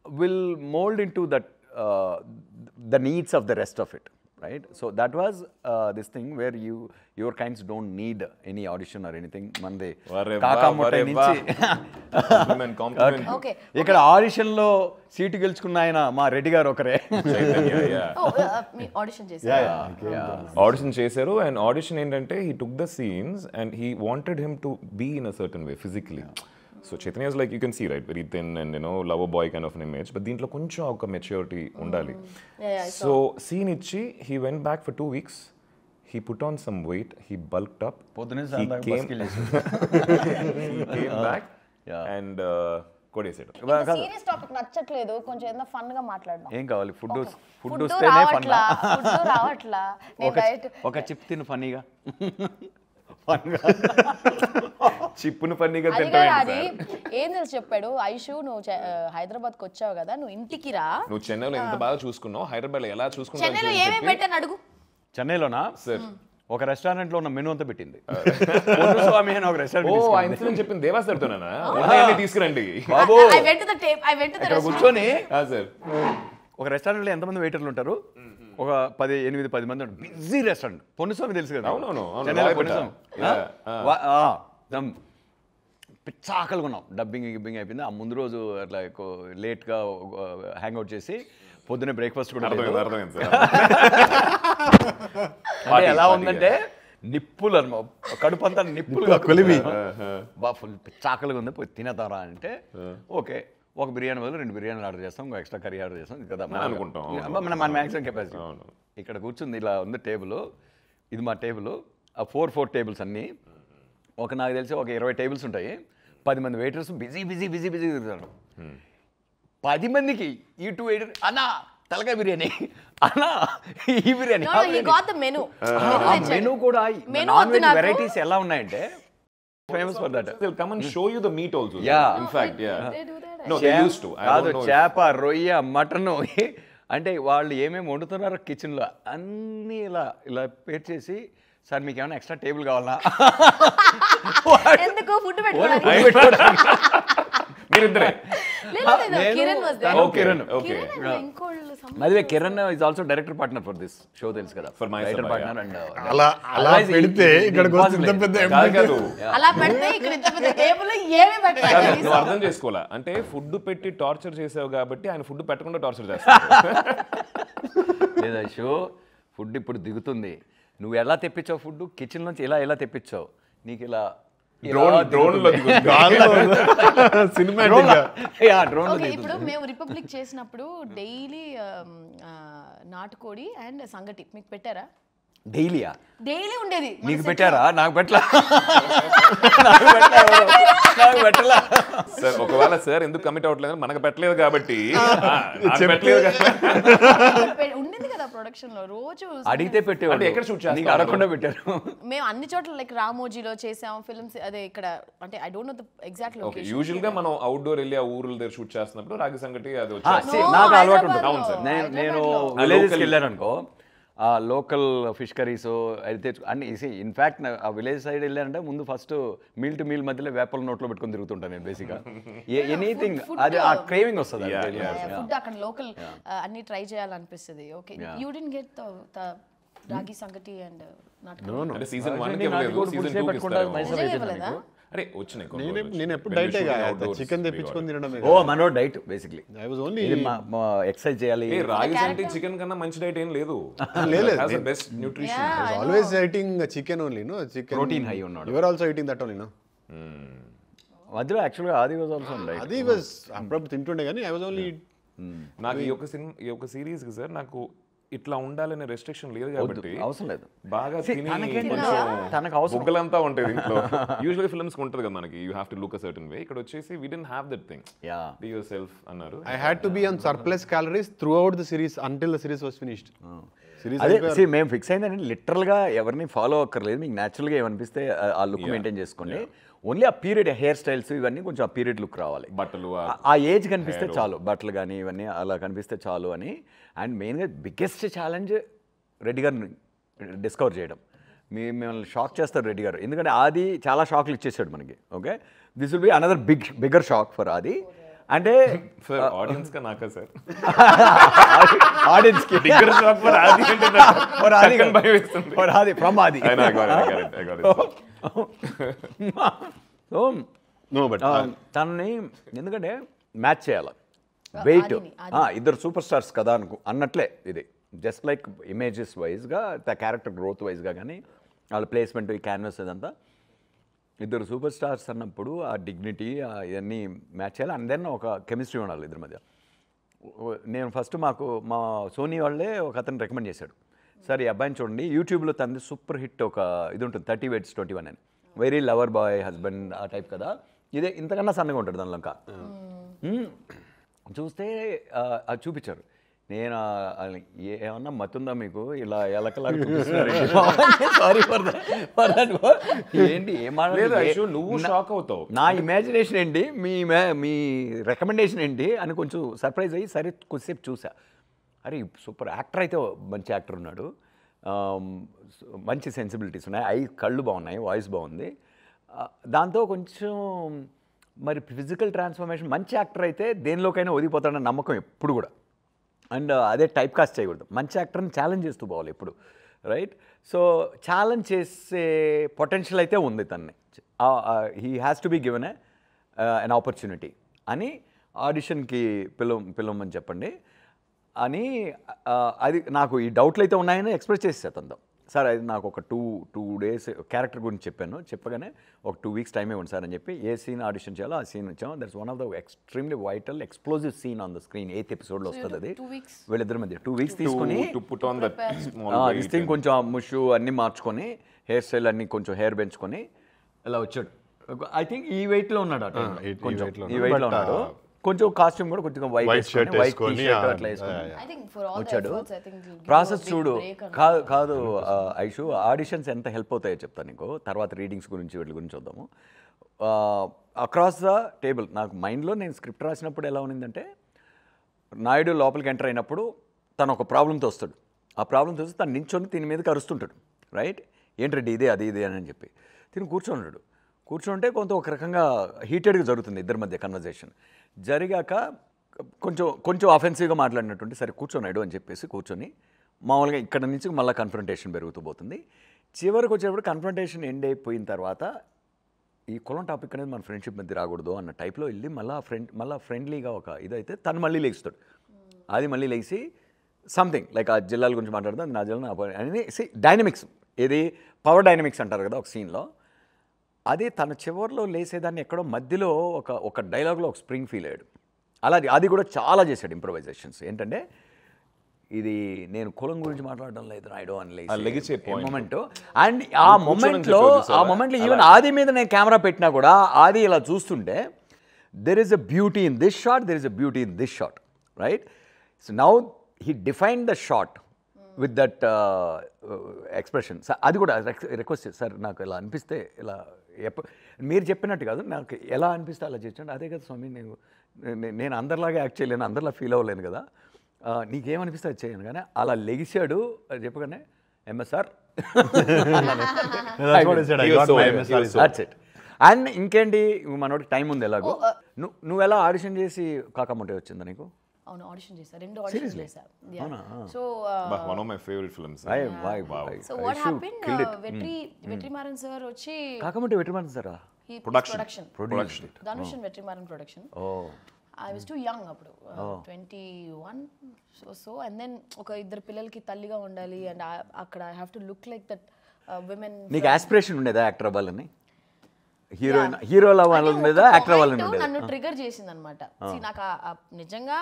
will mould in to that the needs of the rest of it, right? So that was this thing where your kinds don't need any audition or anything. Mande kaka muttai nunchi
compliment.
Okay.
ikkada audition lo seat geluchukunna ayana ma reddy garu okare.
Me audition చేశారు.
Audition చేశారు. And audition ఏంటంటే he took the scenes and he wanted him to be in a certain way physically. So Chaitanya is like, you can see, right, very thin and lover boy kind of an image, but దీంట్లో కొంచెం ఒక maturity ఉండాలి. So scene ఇచ్చి he went back for 2 weeks, he put on some weight, he bulked up, he came back and కొడేసాడు.
Serious topic నచ్చట్లేదు, కొంచెం ఏదైనా fun గా మాట్లాడదాం.
ఏం కావాలి? ఫుడ్ వస్తేనే ఫన్.
ఫుడ్ రావట్లా, నేను డైరెక్ట్
ఒక చిప్ తిను ఫన్నీగా.
చిప్పును ఫన్నీగా
అది ఏం తెలుసు చెప్పాడు ఐషు, నువ్వు హైదరాబాద్కి వచ్చావు కదా, నువ్వు ఇంటికి రా,
నువ్వు చెన్నైలో ఎంత బాగా చూసుకున్నావు, హైదరాబాద్ లో ఎలా చూసుకున్నావు,
చెన్నైలో ఏమేమి పెట్టాను అడుగు.
చెన్నైలోనా
సార్
ఒక రెస్టారెంట్ లో ఉన్న మెనూ అంతా పెట్టింది. స్వామి అని ఒక రెస్టారెంట్
చెప్పింది దేవాస్తోనా తీసుకురండి
బాబు.
I
కూర్చొని
సార్
ఒక రెస్టారెంట్ లో ఎంతమంది వెయిటర్లు ఉంటారు? ఒక 8-10 మంది ఉంటారు. Busy restaurant. పొన్నుస్వామి తెలుసు కదా, పిచ్చాకలుగా ఉన్నాం. డబ్బింగ్ అయిపోయింది. ఆ ముందు రోజు అట్లా లేట్గా హ్యాంగ్ అవుట్ చేసి పొద్దున్నే బ్రేక్ఫాస్ట్ కూడా ఎలా ఉందంటే నిప్పులు అనమా, కడుపు అంతా నిప్పులు కొలిమి బా ఫుల్ పిచ్చాకలుగా ఉంది, పోయి తినేతారా అంటే ఓకే, ఒక బిర్యానీ బదులు 2 బిర్యానీలు ఆర్డర్ చేస్తాం, ఇంకో ఎక్స్ట్రా కర్రీ ఆర్డర్ చేస్తాం కదా
అనుకుంటాం.
మన మ్యాక్సిమం కెపాసిటీ. ఇక్కడ కూర్చుంది ఇలా ఉంది టేబుల్, ఇది మా టేబుల్. ఆ 4 టేబుల్స్ అన్నీ ఒక నాకు తెలిసి ఒక 20 టేబుల్స్ ఉంటాయి. 10 మంది వెయిటర్స్ బిజీ తిరుగుతారు. 10 మందికి ఈ 2 వెయిటర్ అన్నా తలకాయ బిర్యానీ, అన్నా ఈ బిర్యానీ. మెనూ కూడా నాన్ వెజ్ వెరైటీస్ ఎలా ఉన్నాయంటే famous for that.
They'll come and show you the meat also.
Yeah.
In fact, yeah.
They do that.
No, they used to. I don't know.
చేప, రొయ్య, మటన్ అంటే వాళ్ళు ఏమేమి వండుతున్నారో కిచెన్లో అన్నీ ఇలా ఇలా పేర్చేసి సార్ మీకు ఏమైనా ఎక్స్ట్రా టేబుల్ కావాలా
ఎందుకు ఫుడ్ పెట్టుకోవడానికి
మీరిద్దరే
Kiran was there.
Kiran
Kiran and ఇంకోళ్ళు
మధ్య Kiran is also director partner for this show తెలుసు కదా
For my
writer
Sabha,
partner and
అలా పెడితే ఇక్కడికి వస్తే ఇంత పెద్ద
కాదు
అలా పెడితే ఇక్కడ ఇంత పెద్ద టేబుల్ ఏమీ పెట్టాలి
నువ్వు అర్థం చేసుకోవాలా అంటే ఫుడ్ పెట్టి టార్చర్ చేసావు కాబట్టి ఆయన ఫుడ్ పెట్టకుండా టార్చర్ చేస్తావు
లేదా షో ఫుడ్ ఇప్పుడు దిగుతుంది నువ్వు ఎలా తెప్పించావు ఫుడ్ కిచెన్ నుంచి ఇలా తెప్పించావు నీకు ఇలా
డ్రోన్ లో
సినిమాటిక్
డ్రోన్
ఓకే ఇప్పుడు మేము రిపబ్లిక్ చేసినప్పుడు డైలీ నాటుకోడి అండ్ సంగటి మీకు పెట్టారా
డైలీయా
డైలీ ఉండేది
నీకు పెట్టారా నాకు పెట్టలా
సార్ ఒకవేళ సార్ ఎందుకు కమిట్ అవ్వట్లేదు మనకు పెట్టలేదు కాబట్టి నాకు పెట్టలేదు
ఉండింది కదా ప్రొడక్షన్ లో రోజు
అడిగితే పెట్టేవాడు
అంటే ఎక్కడ shoot చేస్తారు?
నీకు అడగకుండా పెట్టారు
మేము అన్ని చోట్ల లైక్ రామోజీలో చేసాం ఫిల్మ్స్ అదే ఇక్కడ అంటే I don't know the exact
okay
location
usual గా మనం అవుట్డోర్ వెళ్ళి ఆ ఊర్ల దగ్గర షూట్ చేస్తున్నప్పుడు రాగి సంగటి అది
ఆ,
వచ్చేస్తుంది
see,
No,
నాకు అలవాటు
హైదరాబాద్లో.
ఉంటుంది
అవును సార్.
నేను
హైదరాబాద్లో.
విలేజెస్కి వెళ్ళాను అనుకో ఆ లోకల్ ఫిష్ కర్రీస్ అది తెచ్చు అన్ని ఇన్ఫ్యాక్ట్ ఆ విలేజ్ సైడ్ వెళ్ళానంటే ముందు ఫస్ట్ మీల్ టు మీల్ మధ్యలో వేపల నోట్లో పెట్టుకొని తిరుగుతుంటాను నేను బేసిక్గా ఎనీథింగ్ అది ఆ క్రేవింగ్ వస్తుంది
ఫుడ్ అక్కడ లోకల్ అన్ని ట్రై చేయాలనిపిస్తుంది okay you did get the రాగి సంగటి అండ్ నాటుకోడి
అంటే సీజన్ 1 కి
నాకు
ఇవ్వలేదు
కూడా
సీజన్
పులిసే
2 కి
పెట్టుకుంటా,
ఇస్తారు
మైసూర్
నిజంగా
అయితే
ఇవ్వలేదా?
అరే వచ్చినాయి కొన్ని
నేను
రోజులు
నేను
వచ్చి.
ఎప్పుడు
When we
డైటే
shooting
కాదు
outdoors,
చికెన్
we
తెప్పించుకొని
got it.
తినడమే
ఓ మనో diet basically
I was only
exercise చేయాలి
ఏ రాగి అంటే చికెన్ కన్నా మంచి డైట్ ఏం లేదు
లేదు.
Best nutrition
always eating chicken only no chicken
Protein high ఉన్నాడు.
Your also eating that only no
మధ్యలో యాక్చువల్గా ఆది వాజ్ ఆల్సో డైట్
అది వాజ్ అప్పుడప్పుడు తింటుండే కానీ ఐ వాజ్ ఓన్లీ
నాకు ఈ యొక్క సిరీస్ కి సార్ నాకు ఇట్లా ఉండాలనే రెస్ట్రిక్షన్ లేదు కాబట్టి
అవసరం లేదు
బాగా
See,
తిని
తనకేంటి
కొంచెం
తనకు అవసరం.
బుగ్గలంతా ఉంటుంది ఇంట్లో యూజువల్లీ ఫిల్మ్స్ ఉంటుంది కదా మనకి you have to look a certain way ఇక్కడ వచ్చేసి we didn't have that thing
ya
be yourself అన్నారు
I had to be on surplus calories throughout the series until the series was finished series
అదే మేము fix అయిందంటే లిటరల్గా ఎవరిని follow అక్కర్లేదు మీకు న్యాచురల్గా ఏమనిపిస్తే ఆ లుక్ మెయింటైన్ చేసుకోండి ఓన్లీ ఆ పీరియడ్ హెయిర్ స్టైల్స్ ఇవన్నీ కొంచెం ఆ పీరియడ్ లుక్ రావాలి
బట్టలు
ఆ ఏజ్ కనిపిస్తే చాలు బట్టలు కానీ ఇవన్నీ అలా కనిపిస్తే చాలు అని అండ్ మెయిన్గా బిగ్గెస్ట్ ఛాలెంజ్ రెడ్డి గారిని డిస్కవర్ చేయడం మిమ్మల్ని షాక్ చేస్తారు రెడ్డి గారు ఎందుకంటే ఆది చాలా షాక్లు ఇచ్చేసాడు మనకి okay this will be another bigger shock for ఆది అంటే
సార్ ఆడియన్స్ కా నాకా సార్
ఆడియన్స్కి
బిగ్గర్ షాక్ ఫర్ ఆది అంటే
For ఆది
టక్కని భయం వేస్తుంది
For ఆది ఫ్రమ్ ఆది
I know, I got it.
So
no but
తనని ఎందుకంటే మ్యాచ్ చేయాలి వెయిట్
ఆదిని,
ఇద్దరు సూపర్ స్టార్స్ కదా అన్నట్లే ఇది జస్ట్ లైక్ ఇమేజెస్ వైజ్గా ద క్యారెక్టర్ గ్రోత్ వైజ్గా కానీ వాళ్ళ ప్లేస్మెంట్ ఈ క్యాన్వస్ ఇదంతా ఇద్దరు సూపర్ స్టార్స్ అన్నప్పుడు ఆ డిగ్నిటీ ఇవన్నీ మ్యాచ్ చేయాలి అండ్ దెన్ ఒక కెమిస్ట్రీ ఉండాలి ఇద్దరి మధ్య నేను ఫస్ట్ మా సోనీ వాళ్ళే ఒక అతను రికమెండ్ చేశాడు సార్ ఈ అబ్బాయిని చూడండి యూట్యూబ్లో తనది సూపర్ హిట్ ఒక ఇది ఉంటుంది 30 Weights 21 అని వెరీ లవర్ బాయ్ హస్బెండ్ ఆ టైప్ కదా ఇదే ఇంతకన్నా సన్నగా ఉంటుంది దానిలో ఇంకా చూస్తే అది చూపించారు నేను ఏమన్నా మత్తుందా మీకు ఇలా ఎలకలాగా సారీ ఫర్ దట్ ఏంటి
లేదు ఐషు నువ్వు షాక్ అవుతావు
నా ఇమాజినేషన్ ఏంటి మీ రికమెండేషన్ ఏంటి అని కొంచెం సర్ప్రైజ్ అయ్యి సరే కొద్దిసేపు చూసా అరే సూపర్ యాక్టర్ అయితే మంచి యాక్టర్ ఉన్నాడు మంచి సెన్సిబిలిటీస్ ఉన్నాయి కళ్ళు బాగున్నాయి వాయిస్ బాగుంది దాంతో కొంచెం మరి ఫిజికల్ ట్రాన్స్ఫర్మేషన్ మంచి యాక్టర్ అయితే దేనిలోకైనా ఒదిగిపోతాడన్న నమ్మకం ఎప్పుడు కూడా అండ్ అదే టైప్ కాస్ట్ చేయకూడదు మంచి యాక్టర్ని ఛాలెంజ్ చేస్తూ పోవాలి ఎప్పుడు రైట్ సో ఛాలెంజ్ చేసే పొటెన్షియల్ అయితే ఉంది తన్ని he has to be given an opportunity అని ఆడిషన్కి పిలవమని చెప్పండి అని అది నాకు ఈ డౌట్లు అయితే ఉన్నాయని ఎక్స్ప్రెస్ చేసేది తనతో సార్ అది నాకు ఒక టూ డేస్ క్యారెక్టర్ గురించి చెప్పగానే ఒక 2 weeks టైం ఇవ్వండి సార్ అని చెప్పి ఏ సీన్ ఆడిషన్ చేయాలో ఆ సీన్ ఇచ్చాము that's one of the extremely vital explosive scene on the screen 8th episodeలో వస్తుంది అది
2 weeks
వీళ్ళిద్దరి మధ్య 2 weeks తీసుకొని
to put on that small
this thing కొంచెం ముషు అన్నీ మార్చుకొని హెయిర్ స్టైల్ అన్నీ కొంచెం హెయిర్ పెంచుకొని ఇలా వచ్చాడు ఐ థింక్ ఈ వెయిట్లో ఉన్నాడు అటు కొంచెం ఈ వెయిట్లో ఉన్నాడు కొంచెం కాస్ట్యూమ్ కూడా కొంచెం వైట్
shirt
వైట్
వేసుకొని,
టీషర్ట్ అట్లా వేసుకొని
I think for all the
వచ్చాడు
efforts, I think it'll give
process
you a big
చూడు
break and-
కాదు ఐషు ఆడిషన్స్ ఎంత హెల్ప్ అవుతాయో చెప్తాను నీకు తర్వాత రీడింగ్స్ గురించి వీటి గురించి చూద్దాము అక్రాస్ ద టేబుల్ నాకు మైండ్లో నేను స్క్రిప్ట్ రాసినప్పుడు ఎలా ఉన్నిందంటే నాయుడు లోపలికి ఎంటర్ అయినప్పుడు తను ఒక ప్రాబ్లంతో వస్తాడు. ఆ ప్రాబ్లంతో వస్తే తను నించొని దీని మీదకి అరుస్తుంటాడు, రైట్? ఏంటంటే ఇదే అది ఇదే అని చెప్పి తిని కూర్చోన్నాడు. కూర్చుంటే కొంత ఒక రకంగా హీటెడ్గా జరుగుతుంది ఇద్దరి మధ్య కన్వర్జేషన్. జరిగాక కొంచెం అఫెన్సివ్గా మాట్లాడినట్టుంటే సరే కూర్చోనాడు అని చెప్పేసి కూర్చొని మామూలుగా ఇక్కడ నుంచి మళ్ళీ కన్ఫ్రంటేషన్ పెరుగుతూ పోతుంది. చివరికి వచ్చేటప్పుడు కన్ఫ్రంటేషన్ ఎండ్ అయిపోయిన తర్వాత ఈ కులం టాపిక్ అనేది మన ఫ్రెండ్షిప్ మధ్య రాకూడదు అన్న టైప్లో వెళ్ళి మళ్ళీ ఫ్రెండ్లీగా ఒక ఇదైతే తను మళ్ళీ లేస్తాడు. అది మళ్ళీ లేచి సంథింగ్ లైక్ ఆ జిల్లాల గురించి మాట్లాడుతుంది, నా జిల్లా అని డైనమిక్స్, ఏది పవర్ డైనమిక్స్ అంటారు కదా ఒక సీన్లో. అదే తన చివరిలో లేసేదాన్ని ఎక్కడో మధ్యలో ఒక డైలాగ్లో ఒక స్ప్రింగ్ ఫీల్ అయ్యాడు. అది కూడా చాలా చేశాడు ఇంప్రొవైజేషన్స్. ఏంటంటే ఇది నేను కులం గురించి మాట్లాడడం లేదు రాయడం అని మూమెంట్. అండ్ ఆ మూమెంట్లో ఈవెన్ ఆది మీద నేను కెమెరా పెట్టినా కూడా ఆది ఇలా చూస్తుంటే there is a beauty in this shot, there is a beauty in this shot, right? So now he defined the shot with that expression. అది కూడా రిక్వెస్ట్ సార్ నాకు ఇలా అనిపిస్తే ఇలా మీరు చెప్పినట్టు కాదు, నాకు ఎలా అనిపిస్తే అలా చేసాను. అదే కదా స్వామి, నేను అందరిలాగా యాక్ట్ చేయలేను, అందరిలా ఫీల్ అవ్వలేను కదా, నీకేమనిపిస్తే అది చేయను. కానీ అలా లెగిసాడు అది చెప్పగానే ఎంఎస్ఆర్ అండ్ ఇంకేంటి మనోడికి టైం ఉంది ఎలాగో. నువ్వు ఎలా ఆడిషన్ చేసి కాకముంటే వచ్చిందా నీకు?
అవును, ఆడిషన్ చేశా, 2 ఆడిషన్స్ చేశా. So
one of my favorite films.
So what happened, Vetrimaaran sir వచ్చి
కాకముంటే Vetrimaaran sir
production
Dhanush and Vetrimaaran production. I was too young అప్పుడు, 21. సో అండ్ దెన్ ఒక ఇద్దరు పిల్లలకి తల్లిగా ఉండాలి అండ్ అక్కడ I have to look like that women.
నీకు ఆస్పిరేషన్ ఉండేదా యాక్టర్ అవ్వాలని? హీరోల వాళ్ళ మీద యాక్టర్ అవ్వాలని ఉండేది?
నన్ను ట్రిగర్ చేసింది అనమాట. నాకు నిజంగా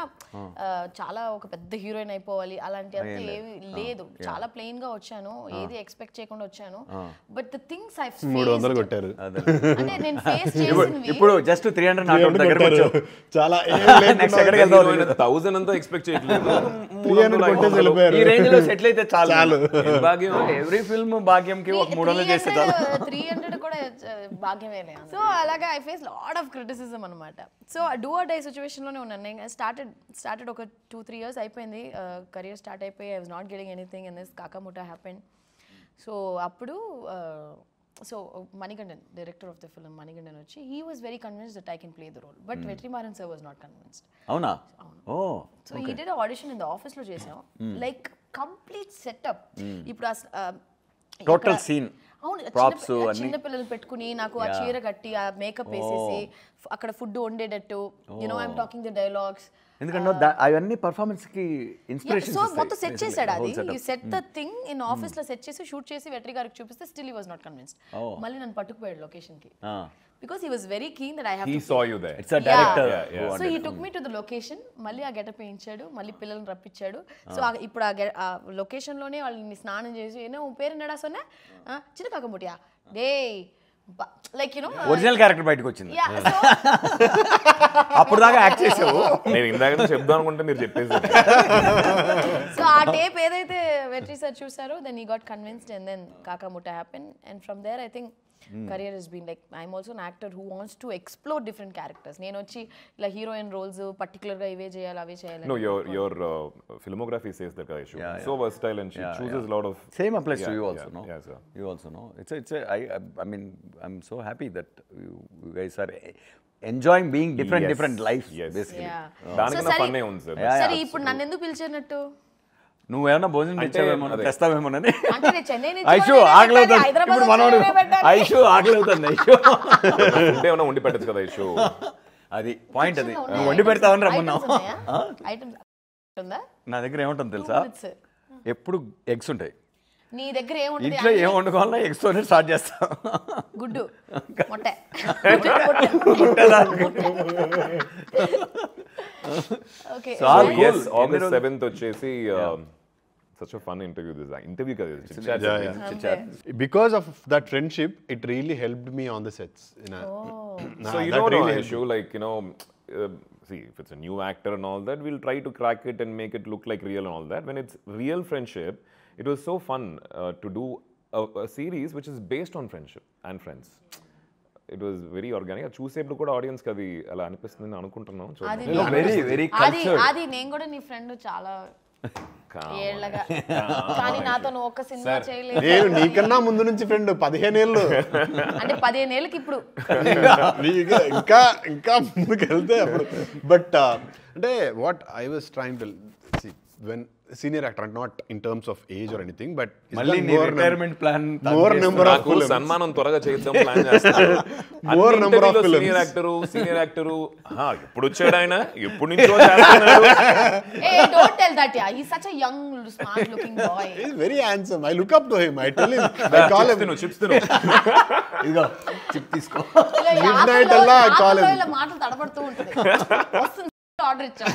చాలా ఒక పెద్ద హీరోయిన్ అయిపోవాలి అలాంటి అంతా ఏమి లేదు, చాలా ప్లెయిన్ గా వచ్చాను, ఏది ఎక్స్పెక్ట్ చేయకుండా వచ్చాను. But the things I faced,
300 కొట్టారు
అంటే నేను ఫేస్ చేసినవి
ఇప్పుడు జస్ట్ 300 నాట్ దగ్గరికి వచ్చావు.
చాలా
నెక్స్ట్ ఎక్కడికి వెళ్తావు?
1000 అంతా ఎక్స్పెక్ట్ చేయట్లేదు,
300 కొట్టేసి వెళ్ళిపోయారు.
ఈ రేంజ్ లో సెటిల్ అయితే చాలు. భాగ్యం ఎవ్రీ ఫిల్మ్ భాగ్యంకి ఒక 300 చేస్తే చాలు.
300 కూడా భాగ్యమే. సో అలాగా I face lot of criticism అనమాట. సో డూ ఆర్ డై సిచ్యువేషన్లోనే ఉన్నాను. నేను స్టార్టెడ్ ఒక 2-3 years అయిపోయింది, కెరియర్ స్టార్ట్ అయిపోయి I was not getting anything and this Kakamuttai happened. So అప్పుడు so Manikandan, director of the film Manikandan వచ్చి he was very convinced that I can play the role, but Vetrimaaran sir was not convinced.
అవునా? Oh.
So he did audition in the ఆఫీస్లో చేసాం, like complete setup. ఇప్పుడు
total scene
చిన్న పిల్లలు పెట్టుకుని నాకు ఆ చీర కట్టి ఆ మేకప్ వేసేసి అక్కడ ఫుడ్ వండేటట్టు, ఐఎమ్ టాకింగ్ ద డైలాగ్స్.
ఎందుకంటే అవన్నీ పర్ఫార్మెన్స్ కి ఇన్స్పిరేషన్.
సో మొత్తం సెట్ చేశాడు, అది you set the thing in office లో సెట్ చేసి షూట్ చేసి వెట్రి గారికి చూపిస్తే still he was not convinced. మళ్ళీ నన్ను పట్టుకుపోయాడు లొకేషన్ కి, because he was very keen that I have
he saw you there.
It's a director.
So he took me to the location, మళ్ళీ ఆ గెటప్ వేయించాడు, మళ్ళీ పిల్లల్ని రప్పించాడు. సో ఇప్పుడు ఆ లొకేషన్ లోనే వాళ్ళని స్నానం చేసి ఏనో పేరు నడా సొన్నా చిన్న కాకముటియా డే లైక్
ఒరిజినల్ క్యారెక్టర్ బయటకు వచ్చింది. అప్పుడు దాకా యాక్ట్ చేసావు.
నేను ఇందాక చెప్దాం అనుకుంటే మీరు చెప్పేసారు.
సో ఆ టేప్ ఏదైతే వెట్రి సార్ చూసారో then he got convinced and then Kakamuttai happen and from there I think career has been like I'm also an actor who wants to explore different characters. నేను వచ్చి ఇలా హీరోయిన్ రోల్స్ పర్టికులర్ గా ఇవే చేయాలి అవే చేయాలి.
No, your filmography says that guy show so versatile and she chooses a lot of.
Same applies to you also, no?
Yeah, sir.
You also know. I mean I'm so happy that you guys are enjoying being different life basically.
దానికి నా పన్నే ఉంది sir.
సరే ఇప్పుడు నన్ను ఎందుకు పిలిచినట్టు?
నువ్వేమన్నా భోజనం తెచ్చావేమో తెస్తావేమోనని.
ఐషు
ఆకలి అవుతుంది ఇప్పుడు మనోడు. ఐషు ఆకలి అవుతుంది. ఐషు
అంటే ఏమన్నా వండి పెట్టచ్చు కదా ఐషు.
అది పాయింట్, అది నువ్వు వండి పెడతావని రమ్మన్నావు. నా దగ్గర ఏముంటుంది తెలుసా, ఎప్పుడు ఎగ్స్ ఉంటాయి.
నీ దగ్గర ఏముంటుంది?
ఇంట్లో ఏం వండుకోవాలన్నా ఎగ్స్ తోనే స్టార్ట్ చేస్తా.
గుడ్డు మొట్ట. Okay.
So yes, August 7th వచ్చేసి such a fun interview kada chit chat.
Because of that friendship it really helped me on the sets.
So you know really issue like see if it's a new actor and all that we'll try to crack it and make it look like real and all that. When it's real friendship it was so fun to do a series which is based on friendship and friends. It was very organic. చూసేప్పుడు కూడా audience కి అది అలా అనిపిస్తుంది అనుకుంటున్నాను.
Very very cultured.
అది నేను కూడా నీ ఫ్రెండ్ చాలా ఏళ్ళగా కానీ నాతో నువ్వు ఒక్క సినిమా చేయలేదు.
నేను నీకన్నా ముందు నుంచి ఫ్రెండ్ 15 ఏళ్ళు.
అంటే 15 ఏళ్ళకి ఇప్పుడు
ఇంకా ఇంకా ముందుకు వెళ్తే అప్పుడు. బట్ అంటే what I was trying to see when senior actor, not in terms of age or anything, but
మళ్ళీ నీ retirement plan
more number of
నాకు
films.
సన్మానం త్వరగా చేద్దాం ప్లాన్ చేస్తాను.
More number of films.
Senior actor ఎప్పుడు వచ్చాడు ఆయన, ఎప్పుడు నుంచో చేస్తున్నాడు.
Hey, don't tell that, yeah. He's such a young, smart-looking boy.
He's very handsome. I look up to him. I tell him. I call him.
Chips తిను.
ఇదిగో chip తీసుకో.
Midnight అలా I call him.
ఇలా మాటలు తడబడుతూ ఉంటుంది. వస్తుంది order ఇచ్చాం.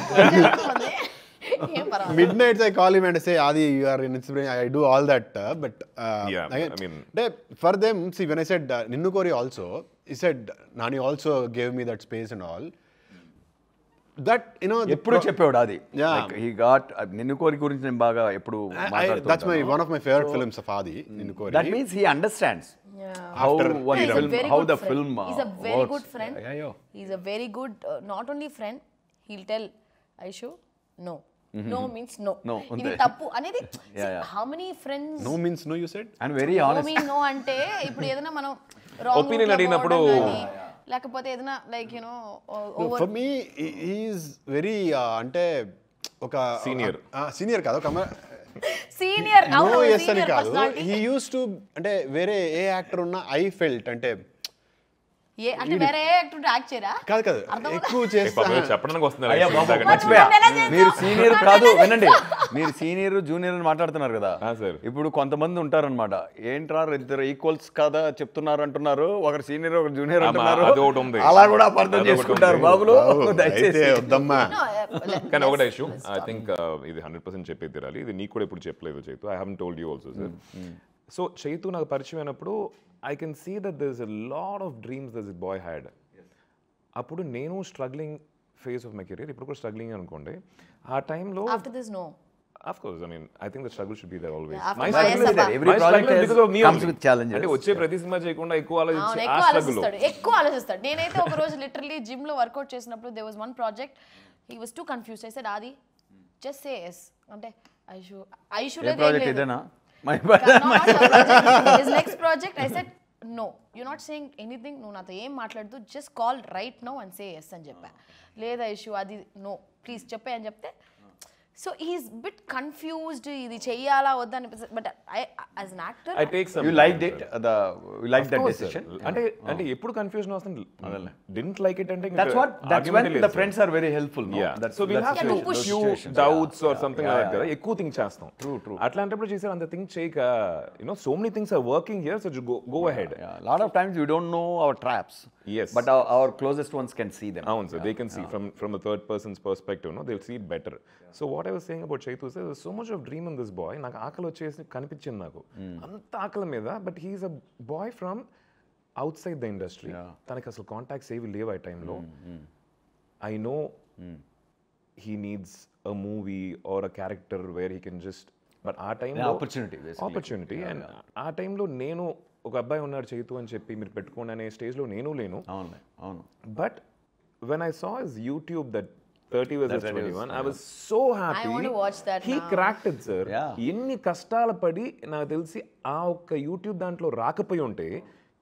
ఏం పర్వాలేదు.
Midnights I call him and say, Adi, you are an inspiration. I do all that. But
Yeah,
again,
I mean,
for them, see, when I said Ninnu Kori also, he said Nani also gave me that space and all. That, you know,
ఎప్పుడు చెప్పేవాడు అది.
Yeah.
He got నిన్ను కోరి గురించి నేను బాగా ఎప్పుడు
that's one of my favorite films of Adi, Ninnu Kori.
That means he understands
Yeah.
how
After-
one
He's a
film,
very
how
good
the
friend.
film
He's a very
works.
good friend.
Yeah.
He's a very good, not only friend, he'll tell Aishu, no. No means no.
No,
ఇది
అంతే.
తప్పు అనేది.
Yeah.
How many friends
No means no, you said?
And very
no
honest.
mean no అంటే ఇప్పుడు ఏదైనా మనం wrong
Opinion
route లో
అడిగినప్పుడు
పోవడం గానీ, లేకపోతే ఏదైనా like you know
No, for me, he is very అంటే ఒక సీనియర్ కాదు, ఒక
సీనియర్
నో ఎస్ అని కాదు. హీ యూస్ టు అంటే వేరే ఏ యాక్టర్ ఉన్నా ఐ ఫెల్ట్ అంటే
అంటే వేరే యాక్టర్ యాక్ట్ చేయరా?
కాదు ఎక్కువ చేస్తా.
చెప్పడానికి వస్తున్నారు.
అయ్యా బాబు, మర్చిపోయా. మీరు సీనియర్ కాదు, వినండి, మీరు సీనియర్ జూనియర్ అని మాట్లాడుతున్నారు కదా.
సార్,
ఇప్పుడు కొంతమంది ఉంటారనమాట, ఏంట్రా ఇద్దరు ఈక్వల్స్ కదా చెప్తున్నారు అంటున్నారు, ఒకరు సీనియర్ ఒకరు జూనియర్ అంటున్నారు, అలా కూడా అపార్థం చేసుకుంటారు బాబులు. దయచేసి
వద్దమ్మా.
కానీ ఒకటే ఇష్యూ, ఐ థింక్ ఇది 100% చెప్పేది తీరాలి. ఇది నీకు కూడా ఎప్పుడు చెప్పలేదు Chaitu. I haven't told you also sir. So Chaitu నాకు పరిచయం అయినప్పుడు I can see that there's a lot of dreams that this boy had. అప్పుడు నేను struggling phase of my career, ఇప్పుడు కూడా స్ట్రగ్లింగ్ అనుకోండి. ఆ టైంలో
after this no
of course, I mean, I think the struggle should be there always.
My struggle is there.
Every project comes with challenges.
అంటే వచ్చే ప్రతి సినిమా చేయకుండా ఎక్కువ
ఆలోచిస్తాడు. నేనైతే ఒక రోజు లిటరల్లీ జిమ్ లో వర్కౌట్ చేసినప్పుడు there was one project, he was too confused. I said, Adi, just say yes. అంటే Aishu
ఏ ప్రాజెక్ట్ ఇదేనా?
his next project, I said, no, you're not saying anything, నువ్వు నాతో ఏం మాట్లాడదు, just call right now and say yes అని చెప్పా. లేదా Aishu, అది no, ప్లీజ్ చెప్పే అని చెప్తే, so he's bit confused, ఇది చెయ్యాలా వద్దా అనిపిస్తుంది. But as an actor
I take some
you liked it, you liked that decision.
అంటే ఎప్పుడు కన్ఫ్యూజన్ వస్తుంది, didn't like it అంటే
that's when the friends are very helpful, no?
So we'll have to push you doubts or something like that. ఎక్కువ think చేస్తాం. True. అట్లాంటప్పుడు చేసారు అంత think చేయక, you know, so many things are working here, so go ahead.
A lot of times we don't know our traps.
Yes.
But our closest ones can see them.
అవును sir, they can see from a third person's perspective, no, they'll see it better. So what I was saying about Chaitu is there's so much of dream in this boy. నాకు ఆకలి వచ్చేసి కనిపించింది నాకు, అంత ఆకలి మీద. But he is a boy from outside the industry. తనకి అసలు కాంటాక్ట్స్ ఏవి లేవు ఆ టైంలో. I know he needs a movie or a character where he can just, but ఆ టైంలో ఆపర్చునిటీ. అండ్ ఆ టైంలో నేను ఒక అబ్బాయి ఉన్నాడు చైతు అని చెప్పి మీరు పెట్టుకోండి అనే స్టేజ్లో నేను లేను.
అవును.
But when I saw his YouTube, that 30 versus 21, I was so happy.
I want to watch that
He
now.
cracked it, sir.
Yeah.
ఎన్ని కష్టాలు పడి నాకు తెలిసి ఆ ఒక్క యూట్యూబ్ దాంట్లో రాకపోయి ఉంటే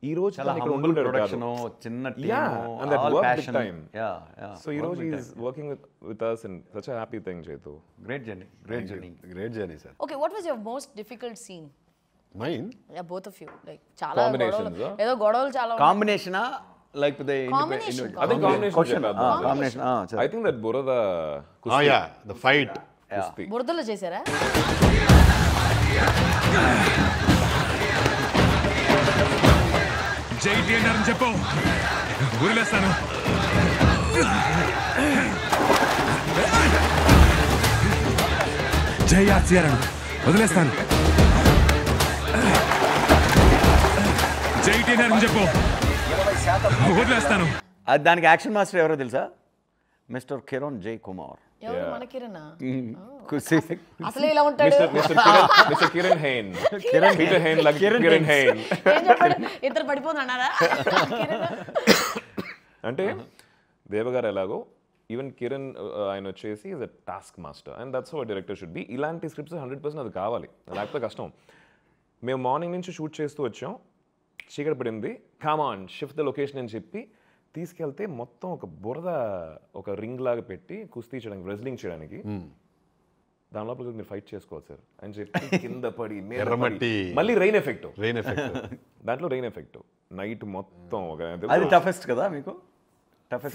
ఈ రోజు
చాలా humble production, చిన్న team,
and that
all
worked
passion.
big time.
Yeah.
So ఈ రోజు he is working with us and such a happy thing, Chaitu.
Great journey, sir.
Okay, what was your most difficult scene?
Mine?
Yeah, both of you. Like చాలా
Combinations,
గొడవలు, ఏదో గొడవలు చాలా ఉన్నాయి.
Combination like the
Combination.
I think combination.
combination.
I think that Burada
Oh yeah, the fight.
Kusti.
బురదలో చేశారా?
జై TNR అని చెప్పు, వదిలేస్తాను. జై ఆర్సీఆర్ అని వదిలేస్తాను. జై టీఎన్ఆర్ అని చెప్పు, వదిలేస్తాను.
దానికి యాక్షన్ మాస్టర్ ఎవరో తెలుసా? మిస్టర్ కిరణ్ జై కుమార్.
ఎవరు మన కిరణా?
కుసి
అసలు ఇలా ఉంటాడు.
Mr. Kiran Hain. Peter Hain like Kiran Hain.
ఏం చెప్పాడు? ఇద్దరు పడిపోతున్నారా?
అంటే దేవగారు ఎలాగో ఈవెన్ కిరణ్ ఆయన వచ్చేసి is a task master and that's how director should be. ఇలాంటి స్క్రిప్ట్స్ 100% అది కావాలి, లేకపోతే కష్టం. మేము మార్నింగ్ నుంచి షూట్ చేస్తూ వచ్చాం, చీకటి పడింది, come on shift the location అని చెప్పి తీసుకెళ్తే మొత్తం ఒక బురద ఒక రింగ్ లాగా పెట్టి కుస్తీ చేయడానికి, రెజ్లింగ్ చేయడానికి, దాని లోపల మీరు ఫైట్ చేసుకోవాలి సార్ అని చెప్పి కింద పడి
ఎర్రమట్టి,
మళ్ళీ రెయిన్ ఎఫెక్ట్, దాంట్లో రెయిన్ ఎఫెక్ట్ నైట్ మొత్తం
అది టఫెస్ట్ కదా మీకు?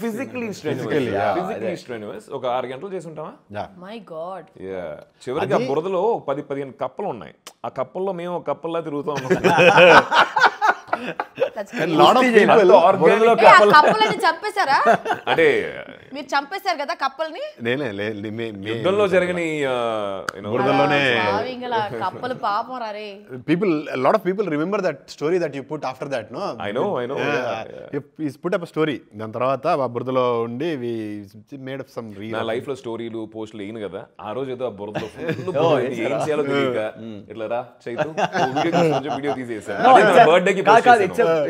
Physically strenuous. ఒక 6 గంటలు చేసి ఉంటామా?
My God.
చివరికి ఆ బురదలో 10-15 కప్పలు ఉన్నాయి. ఆ కప్పల్లో మేము ఒక కప్పల్లా తిరుగుతూ ఉన్నాం.
చంపేశారా?
అంటే
మీరు చంపేశారు కదా కప్పల్ని?
యుద్ధంలో జరిగిన
కప్పలు పాపం రే.
People, a lot of people remember that story that you put after that, no?
I know.
You put up a story. దాని తర్వాత ఆ బురదలో ఉండి we made up some real.
నా లైఫ్ లో స్టోరీలు పోస్టులు వేయను కదా, ఆ రోజు ఏదో ఆ బురదలో ఏం చేయాలో తెలియక ఇట్లా రా చైతు వీడియో తీసేసాను. బర్త్డేకి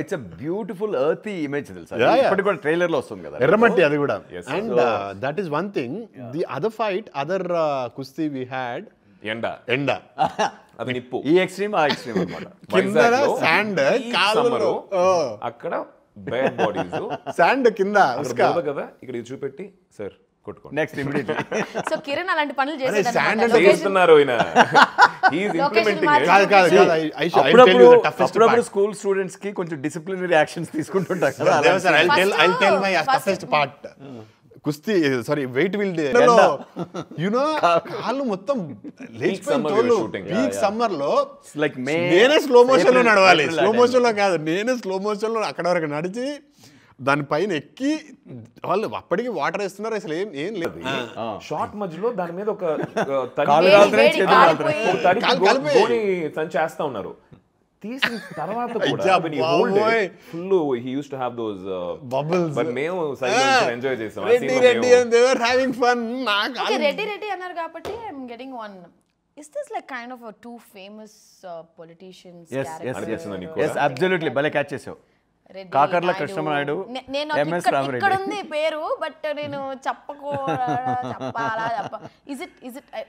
ఇట్స్ అ బ్యూటిఫుల్ ఎర్తీ ఇమేజ్ తెలుసా? ఇప్పటికి కూడా ట్రైలర్ లో వస్తుంది కదా
ఎర్రమట్టి, అది కూడా. And that is one thing. The other kusti we had, ఎండ
అది నిప్పు.
ఈ ఎక్స్ట్రీమ్ ఆ ఎక్స్ట్రీమ్ అన్నమాట.
కింద శాండ్, కాలులో
అక్కడ బేడ్ బాడీస్,
శాండ్ కింద
కదా, ఇక్కడ ఇది చూపెట్టి సార్ కొట్టుకోండి
నెక్స్ట్ ఇమిడియట్లీ.
సో కిరణ్ అలాంటి పనులు
చేస్తున్నారు.
అప్పుడప్పుడు స్కూల్ స్టూడెంట్స్ కి కొంచెం డిసిప్లినరీ యాక్షన్స్ తీసుకుంటుంటారు కదా.
I'll tell my toughest part. కుస్తీ సారీ వెయిట్ విల్ యునో కాళ్ళు మొత్తం పీక్ సమ్మర్ లో నేనే స్లో మోషన్ లో నడవాలి. స్లో మోషన్ లో కాదు, నేనే స్లో మోషన్ లో అక్కడ వరకు నడిచి దానిపైన ఎక్కి వాళ్ళు అప్పటికి వాటర్ వేస్తున్నారు. అసలు ఏం లేదు.
షార్ట్ మధ్యలో దాని మీద ఒక చేస్తా ఉన్నారు. తీసిన తర్వాత full he used to have those
bubbles,
but మేము సైలెన్స్ ఎంజాయ్ చేసాం.
Reddy and they were having fun.
Reddy అన్నారు కాబట్టి I'm getting one. Is this like kind of a two famous politicians character?
Yes, absolutely. భలే క్యాచ్ చేసావు. Kakarla Krishna Naidu, MS Rama Reddy.
ఇక్కడ ఉంది పేరు, but నేను చెప్పాలా is it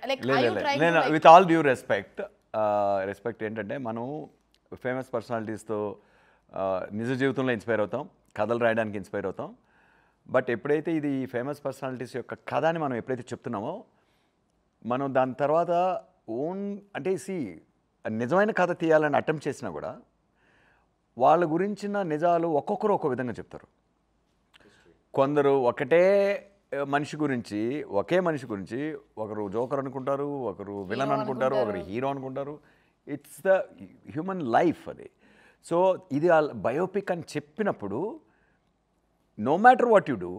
like are you trying to like,
with all due respect ఏంటంటే మనం ఫేమస్ పర్సనాలిటీస్తో నిజ జీవితంలో ఇన్స్పైర్ అవుతాం, కథలు రాయడానికి ఇన్స్పైర్ అవుతాం. బట్ ఎప్పుడైతే ఇది ఫేమస్ పర్సనాలిటీస్ యొక్క కథ అని మనం ఎప్పుడైతే చెప్తున్నామో, మనం దాని తర్వాత అంటే నిజమైన కథ తీయాలని అటెంప్ట్ చేసినా కూడా వాళ్ళ గురించిన నిజాలు ఒక్కొక్కరు ఒక్కో విధంగా చెప్తారు. కొందరు ఒకే మనిషి గురించి ఒకరు జోకర్ అనుకుంటారు, ఒకరు విలన్ అనుకుంటారు, ఒకరు హీరో అనుకుంటారు. ఇట్స్ ద హ్యూమన్ లైఫ్ అది. సో ఇది బయోపిక్ అని చెప్పినప్పుడు no matter what you do,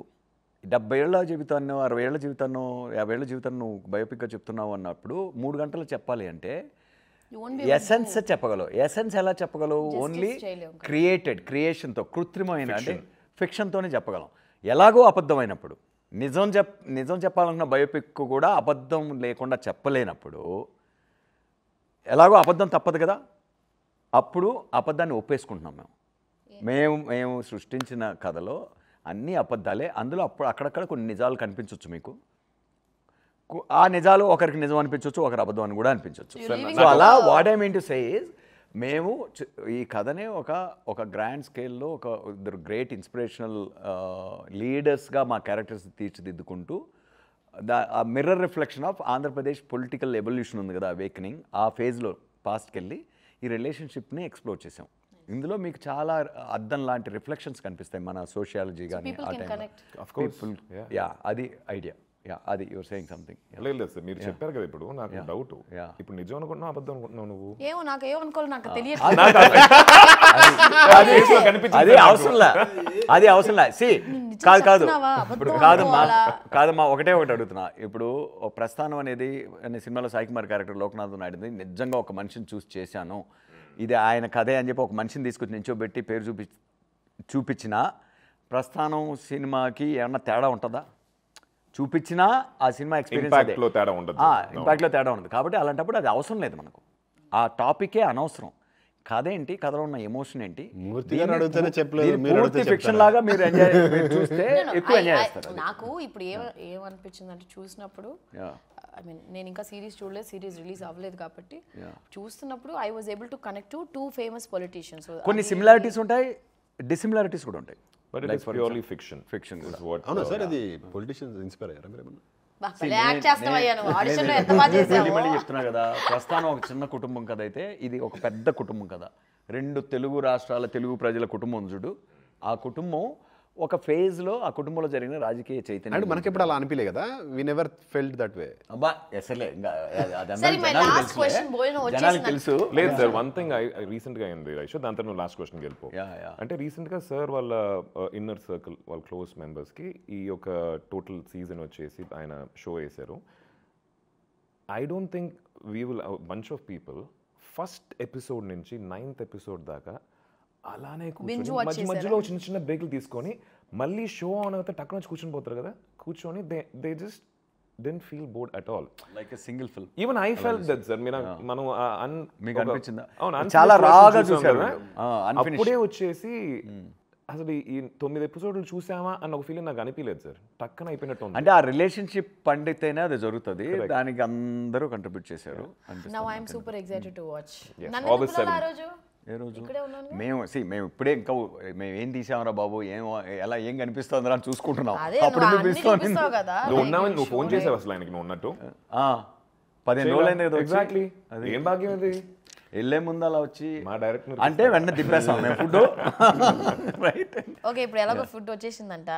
70 ఏళ్ళ జీవితాన్నో 60 ఏళ్ళ జీవితాన్నో 50 ఏళ్ళ జీవితాన్ని నువ్వు బయోపిక్గా చెప్తున్నావు అన్నప్పుడు 3 గంటలు చెప్పాలి అంటే ఎసెన్స్ చెప్పగలవు. ఎసెన్స్ ఎలా చెప్పగలవు? ఓన్లీ క్రియేషన్తో, కృత్రిమైన అంటే ఫిక్షన్తోనే చెప్పగలం. ఎలాగో అబద్ధమైనప్పుడు నిజం చెప్పాలన్న బయోపిక్ కూడా అబద్ధం లేకుండా చెప్పలేనప్పుడు ఎలాగో అబద్ధం తప్పదు కదా. అప్పుడు అబద్ధాన్ని ఒప్పేసుకుంటున్నాం మేము సృష్టించిన కథలో అన్నీ అబద్ధాలే. అందులో అక్కడక్కడ కొన్ని నిజాలు కనిపించవచ్చు మీకు. ఆ నిజాలు ఒకరికి నిజం అనిపించవచ్చు, ఒకరు అబద్ధం అని కూడా అనిపించవచ్చు. సో అలా what I mean to say is, మేము ఈ కథనే ఒక గ్రాండ్ స్కేల్లో ఇద్దరు గ్రేట్ ఇన్స్పిరేషనల్ లీడర్స్గా మా క్యారెక్టర్స్ తీర్చిదిద్దుకుంటూ ఆ mirror reflection of Andhra Pradesh political evolution ఉంది కదా, అవేకనింగ్, ఆ ఫేజ్లో పాస్ట్కి వెళ్ళి ఈ రిలేషన్షిప్ని ఎక్స్ప్లోర్ చేసాం. ఇందులో మీకు చాలా అద్దం లాంటి రిఫ్లెక్షన్స్ కనిపిస్తాయి మన సోషియాలజీ కానీ ఆ టైంలో. అది ఐడియా. అది యువర్ సేయింగ్ సంథింగ్.
లేదు సార్, మీరు చెప్పారు కదా. ఇప్పుడు నాకు డౌట్, ఇప్పుడు నిజం అనుకుంటున్నావు అబద్ధం అనుకుంటున్నావు నువ్వు?
ఏమో నాకు ఏమనుకోవాలి నాకు తెలియదు.
అది అవసరంలా. కాదమ్మా, ఒకటే అడుగుతున్నా. ఇప్పుడు ప్రస్థానం అనేది సినిమాలో సాయి కుమార్ క్యారెక్టర్ లోకనాథ్ నాయుడుది నిజంగా ఒక మనిషిని చూసి చేశాను, ఇది ఆయన కథే అని చెప్పి ఒక మనిషిని తీసుకొచ్చి నించోబెట్టి పేరు చూపించిన ప్రస్థానం సినిమాకి ఏమన్నా తేడా ఉంటుందా? చూపించినా ఆ సినిమా ఎక్స్పీరియన్స్ ఇంపాక్ట్లో తేడా ఉండదు కాబట్టి అలాంటప్పుడు అది అవసరం లేదు మనకు. ఆ టాపికే అనవసరం. కథ ఏంటి, కథలో ఉన్న ఎమోషన్ ఏంటి,
మూర్తి గారు అడుగుతూనే చెప్పలేదు, మీరు
పూర్తి
అడిగితే
ఫిక్షన్ లాగా మీరు చూస్తే ఎక్కువ ఎంజాయ్ చేస్తారు.
నాకు ఇప్పుడు ఏమనిపించింది అంటే చూసినప్పుడు, ఐ మీన్ నేను ఇంకా సిరీస్ చూడలేదు, సిరీస్ రిలీజ్ అవ్వలేదు కాబట్టి చూస్తున్నప్పుడు I was able to connect to 2 famous politicians.
కొన్ని సిమిలారిటీస్ ఉంటాయి, డిసిమిలారిటీస్ కూడా ఉంటాయి.
But it is purely fiction.
Fiction
is what.
అవునా సార్, అది పొలిటీషియన్స్ ఇన్స్పైర్ అయ్యారా మీరు ఏమన్నా?
యాక్ట్ చేస్తామయ్యా నువ్వు, ఆడిషన్లో ఎంత బాగా చేసావు.
మళ్ళీ చెప్తున్నా కదా, ప్రస్థానం ఒక చిన్న కుటుంబం కథ అయితే ఇది ఒక పెద్ద కుటుంబం కదా. 2 తెలుగు రాష్ట్రాల తెలుగు ప్రజల కుటుంబం చూడు. ఆ కుటుంబం ఒక ఫేజ్లో ఆ కుటుంబంలో జరిగిన రాజకీయ చైతన్యం
అంటే మనకి ఎప్పుడు అలా అనిపించలే కదా, we never felt that way.
అబ్బా అసలే ఇంకా
జనాలకు
తెలుసు.
లేదు సార్, వన్ థింగ్ రీసెంట్గా అయింది రైషో, దాంతో నువ్వు లాస్ట్ క్వశ్చన్కి వెళ్ళిపో. అంటే రీసెంట్గా సార్ వాళ్ళ ఇన్నర్ సర్కిల్, వాళ్ళ క్లోజ్ మెంబర్స్కి ఈ యొక్క టోటల్ సీజన్ వచ్చేసి ఆయన షో వేశారు. I don't think we will bunch of people first episode నుంచి 9th ఎపిసోడ్ దాకా అలానే కూర్చొని మధ్యలో చిన్న చిన్న బ్రేక్లు తీసుకొని మళ్ళీ షో ఆన్ అవుతే టక్ నుంచి కూర్చొని పోతారు కదా, కూర్చొని they just didn't feel bored at all,
like a single film.
Even I felt that sir, మనం
మీకు అనిపించిందా? చాలా రాగా చూసారు,
అప్పుడే వచ్చేసి అసలు ఈ 9 ఎపిసోడ్లు చూసామా అన్న ఒక ఫీలింగ్ నాకు అనిపించలేదు సార్, టక్కన అయిపోయినట్టు.
అంటే ఆ రిలేషన్షిప్ పండితేనే అది జరుగుతుంది, దానికి అందరూ కంట్రిబ్యూట్ చేశారు.
Now I am super excited to watch.
August 7th.
ఏ రోజు మేము ఇప్పుడే ఇంకా మేము ఏం తీసామరా బాబు, ఏం కనిపిస్తుందిరా అని చూసుకుంటున్నాం. అప్పుడు
నువ్వు ఫోన్ చేసావు అసలు ఆయనకి, నువ్వు ఉన్నట్టు
15 రోజులైంది కదా.
ఎగ్జాక్ట్లీ, ఏం భాగ్యం అది.
వెళ్ళే ముందు అలా వచ్చి
మా డైరెక్టర్
అంటే వెంటనే తిప్పేస్తాం మేము ఫుడ్. Right,
okay. ఇప్పుడు ఎలాగో ఫుడ్ వచ్చిందంట.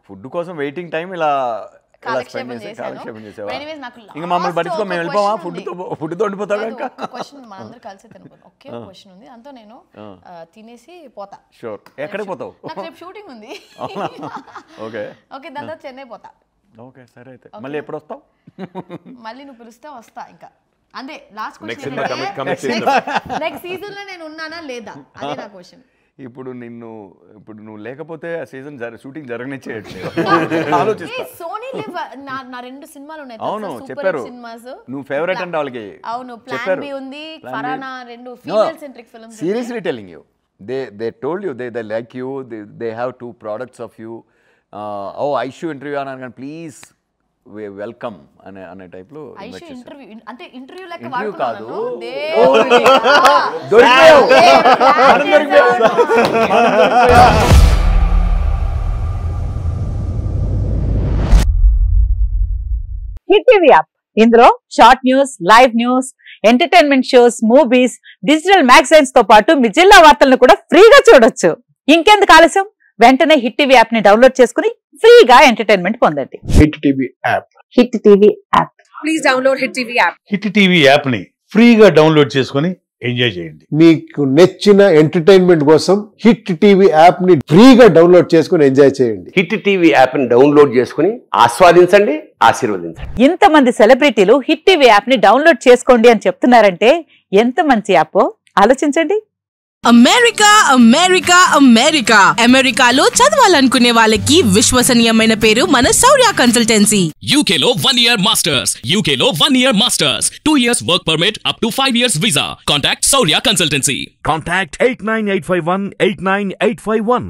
ఫుడ్
కోసం వెయిటింగ్ టైం ఇలా
కాలక్షేపం చేసావా?
ఇంకా మమ్మల్ని పట్టించుకో, మేము వెళ్ళిపోవా, ఫుడ్తో ఉండిపోతాడు. ఇంకా
క్వశ్చన్ మనందరూ కలిసి తినపోతాం. ఒకే క్వశ్చన్ ఉంది, అంతా నేను తినేసి పోతా.
షూర్. ఎక్కడికి పోతావు?
నాకు రేపు షూటింగ్ ఉంది.
ఓకే
ఓకే, దాని తర్వాత చెన్నై పోతా.
ఓకే సరే, అయితే మళ్ళీ ఎప్పుడు వస్తావు?
మళ్ళీ నువ్వు పిలిస్తే వస్తా. ఇంకా అంతే లాస్ట్
క్వశ్చన్.
నెక్స్ట్ సీజన్ లో నేను ఉన్నానా లేదా, అదే నా క్వశ్చన్.
ఇప్పుడు నువ్వు లేకపోతే ఆ సీజన్ షూటింగ్ జరగనిచ్చేయట్లేదు. ఆలోచిస్తా.
సోనీ లివ్ నా 2 సినిమాలు ఉన్నాయి.
అవును చెప్పారు, నువ్వు ఫేవరెట్ అంటే వాళ్ళకి.
అవును, ప్లాన్ బి ఉంది, ఫరానా, 2 female centric films.
Seriously telling you, they told you they like you, they have 2 products of you. Aishu interview అన్నాను, ప్లీజ్ వెల్కమ్ అనే టైప్ లో.
అంటే ఇంటర్వ్యూ లెక్క
ఇంటర్వ్యూ కాదు,
హిట్ టీవీ యాప్. ఇందులో short news, live news, entertainment shows, movies, digital magazines తో పాటు మీ జిల్లా వార్తలను కూడా ఫ్రీగా చూడొచ్చు. ఇంకెందుకు ఆలస్యం, వెంటనే హిట్ టీవీ యాప్ ని డౌన్లోడ్ చేసుకుని ఫ్రీగా ఎంటర్టైన్మెంట్ పొందండి.
Hit TV app.
Hit TV app. Please download hit TV app.
Hit TV app ని ఫ్రీగా డౌన్లోడ్ చేసుకుని ఎంజాయ్ చేయండి.
మీకు నచ్చిన ఎంటర్టైన్మెంట్ కోసం హిట్ టీవీ యాప్ ని ఫ్రీగా డౌన్లోడ్ చేసుకుని ఎంజాయ్ చేయండి.
హిట్ టీవీ యాప్ ని డౌన్లోడ్ చేసుకుని ఆస్వాదించండి, ఆశీర్వదించండి.
ఇంతమంది సెలబ్రిటీలు హిట్ టీవీ యాప్ ని డౌన్లోడ్ చేసుకోండి అని చెప్తున్నారంటే ఎంత మంచి యాప్ ఆలోచించండి.
అమెరికా అమెరికా అమెరికా అమెరికాలో చదవాలనుకునే వాళ్ళకి విశ్వసనీయమైన పేరు మన శౌర్య కన్సల్టెన్సీ.
UK లో 1 year masters, UK లో 1 year masters, 2 years work permit up to 5 years visa. Contact Shaurya Consultancy.
Contact 89851 89851.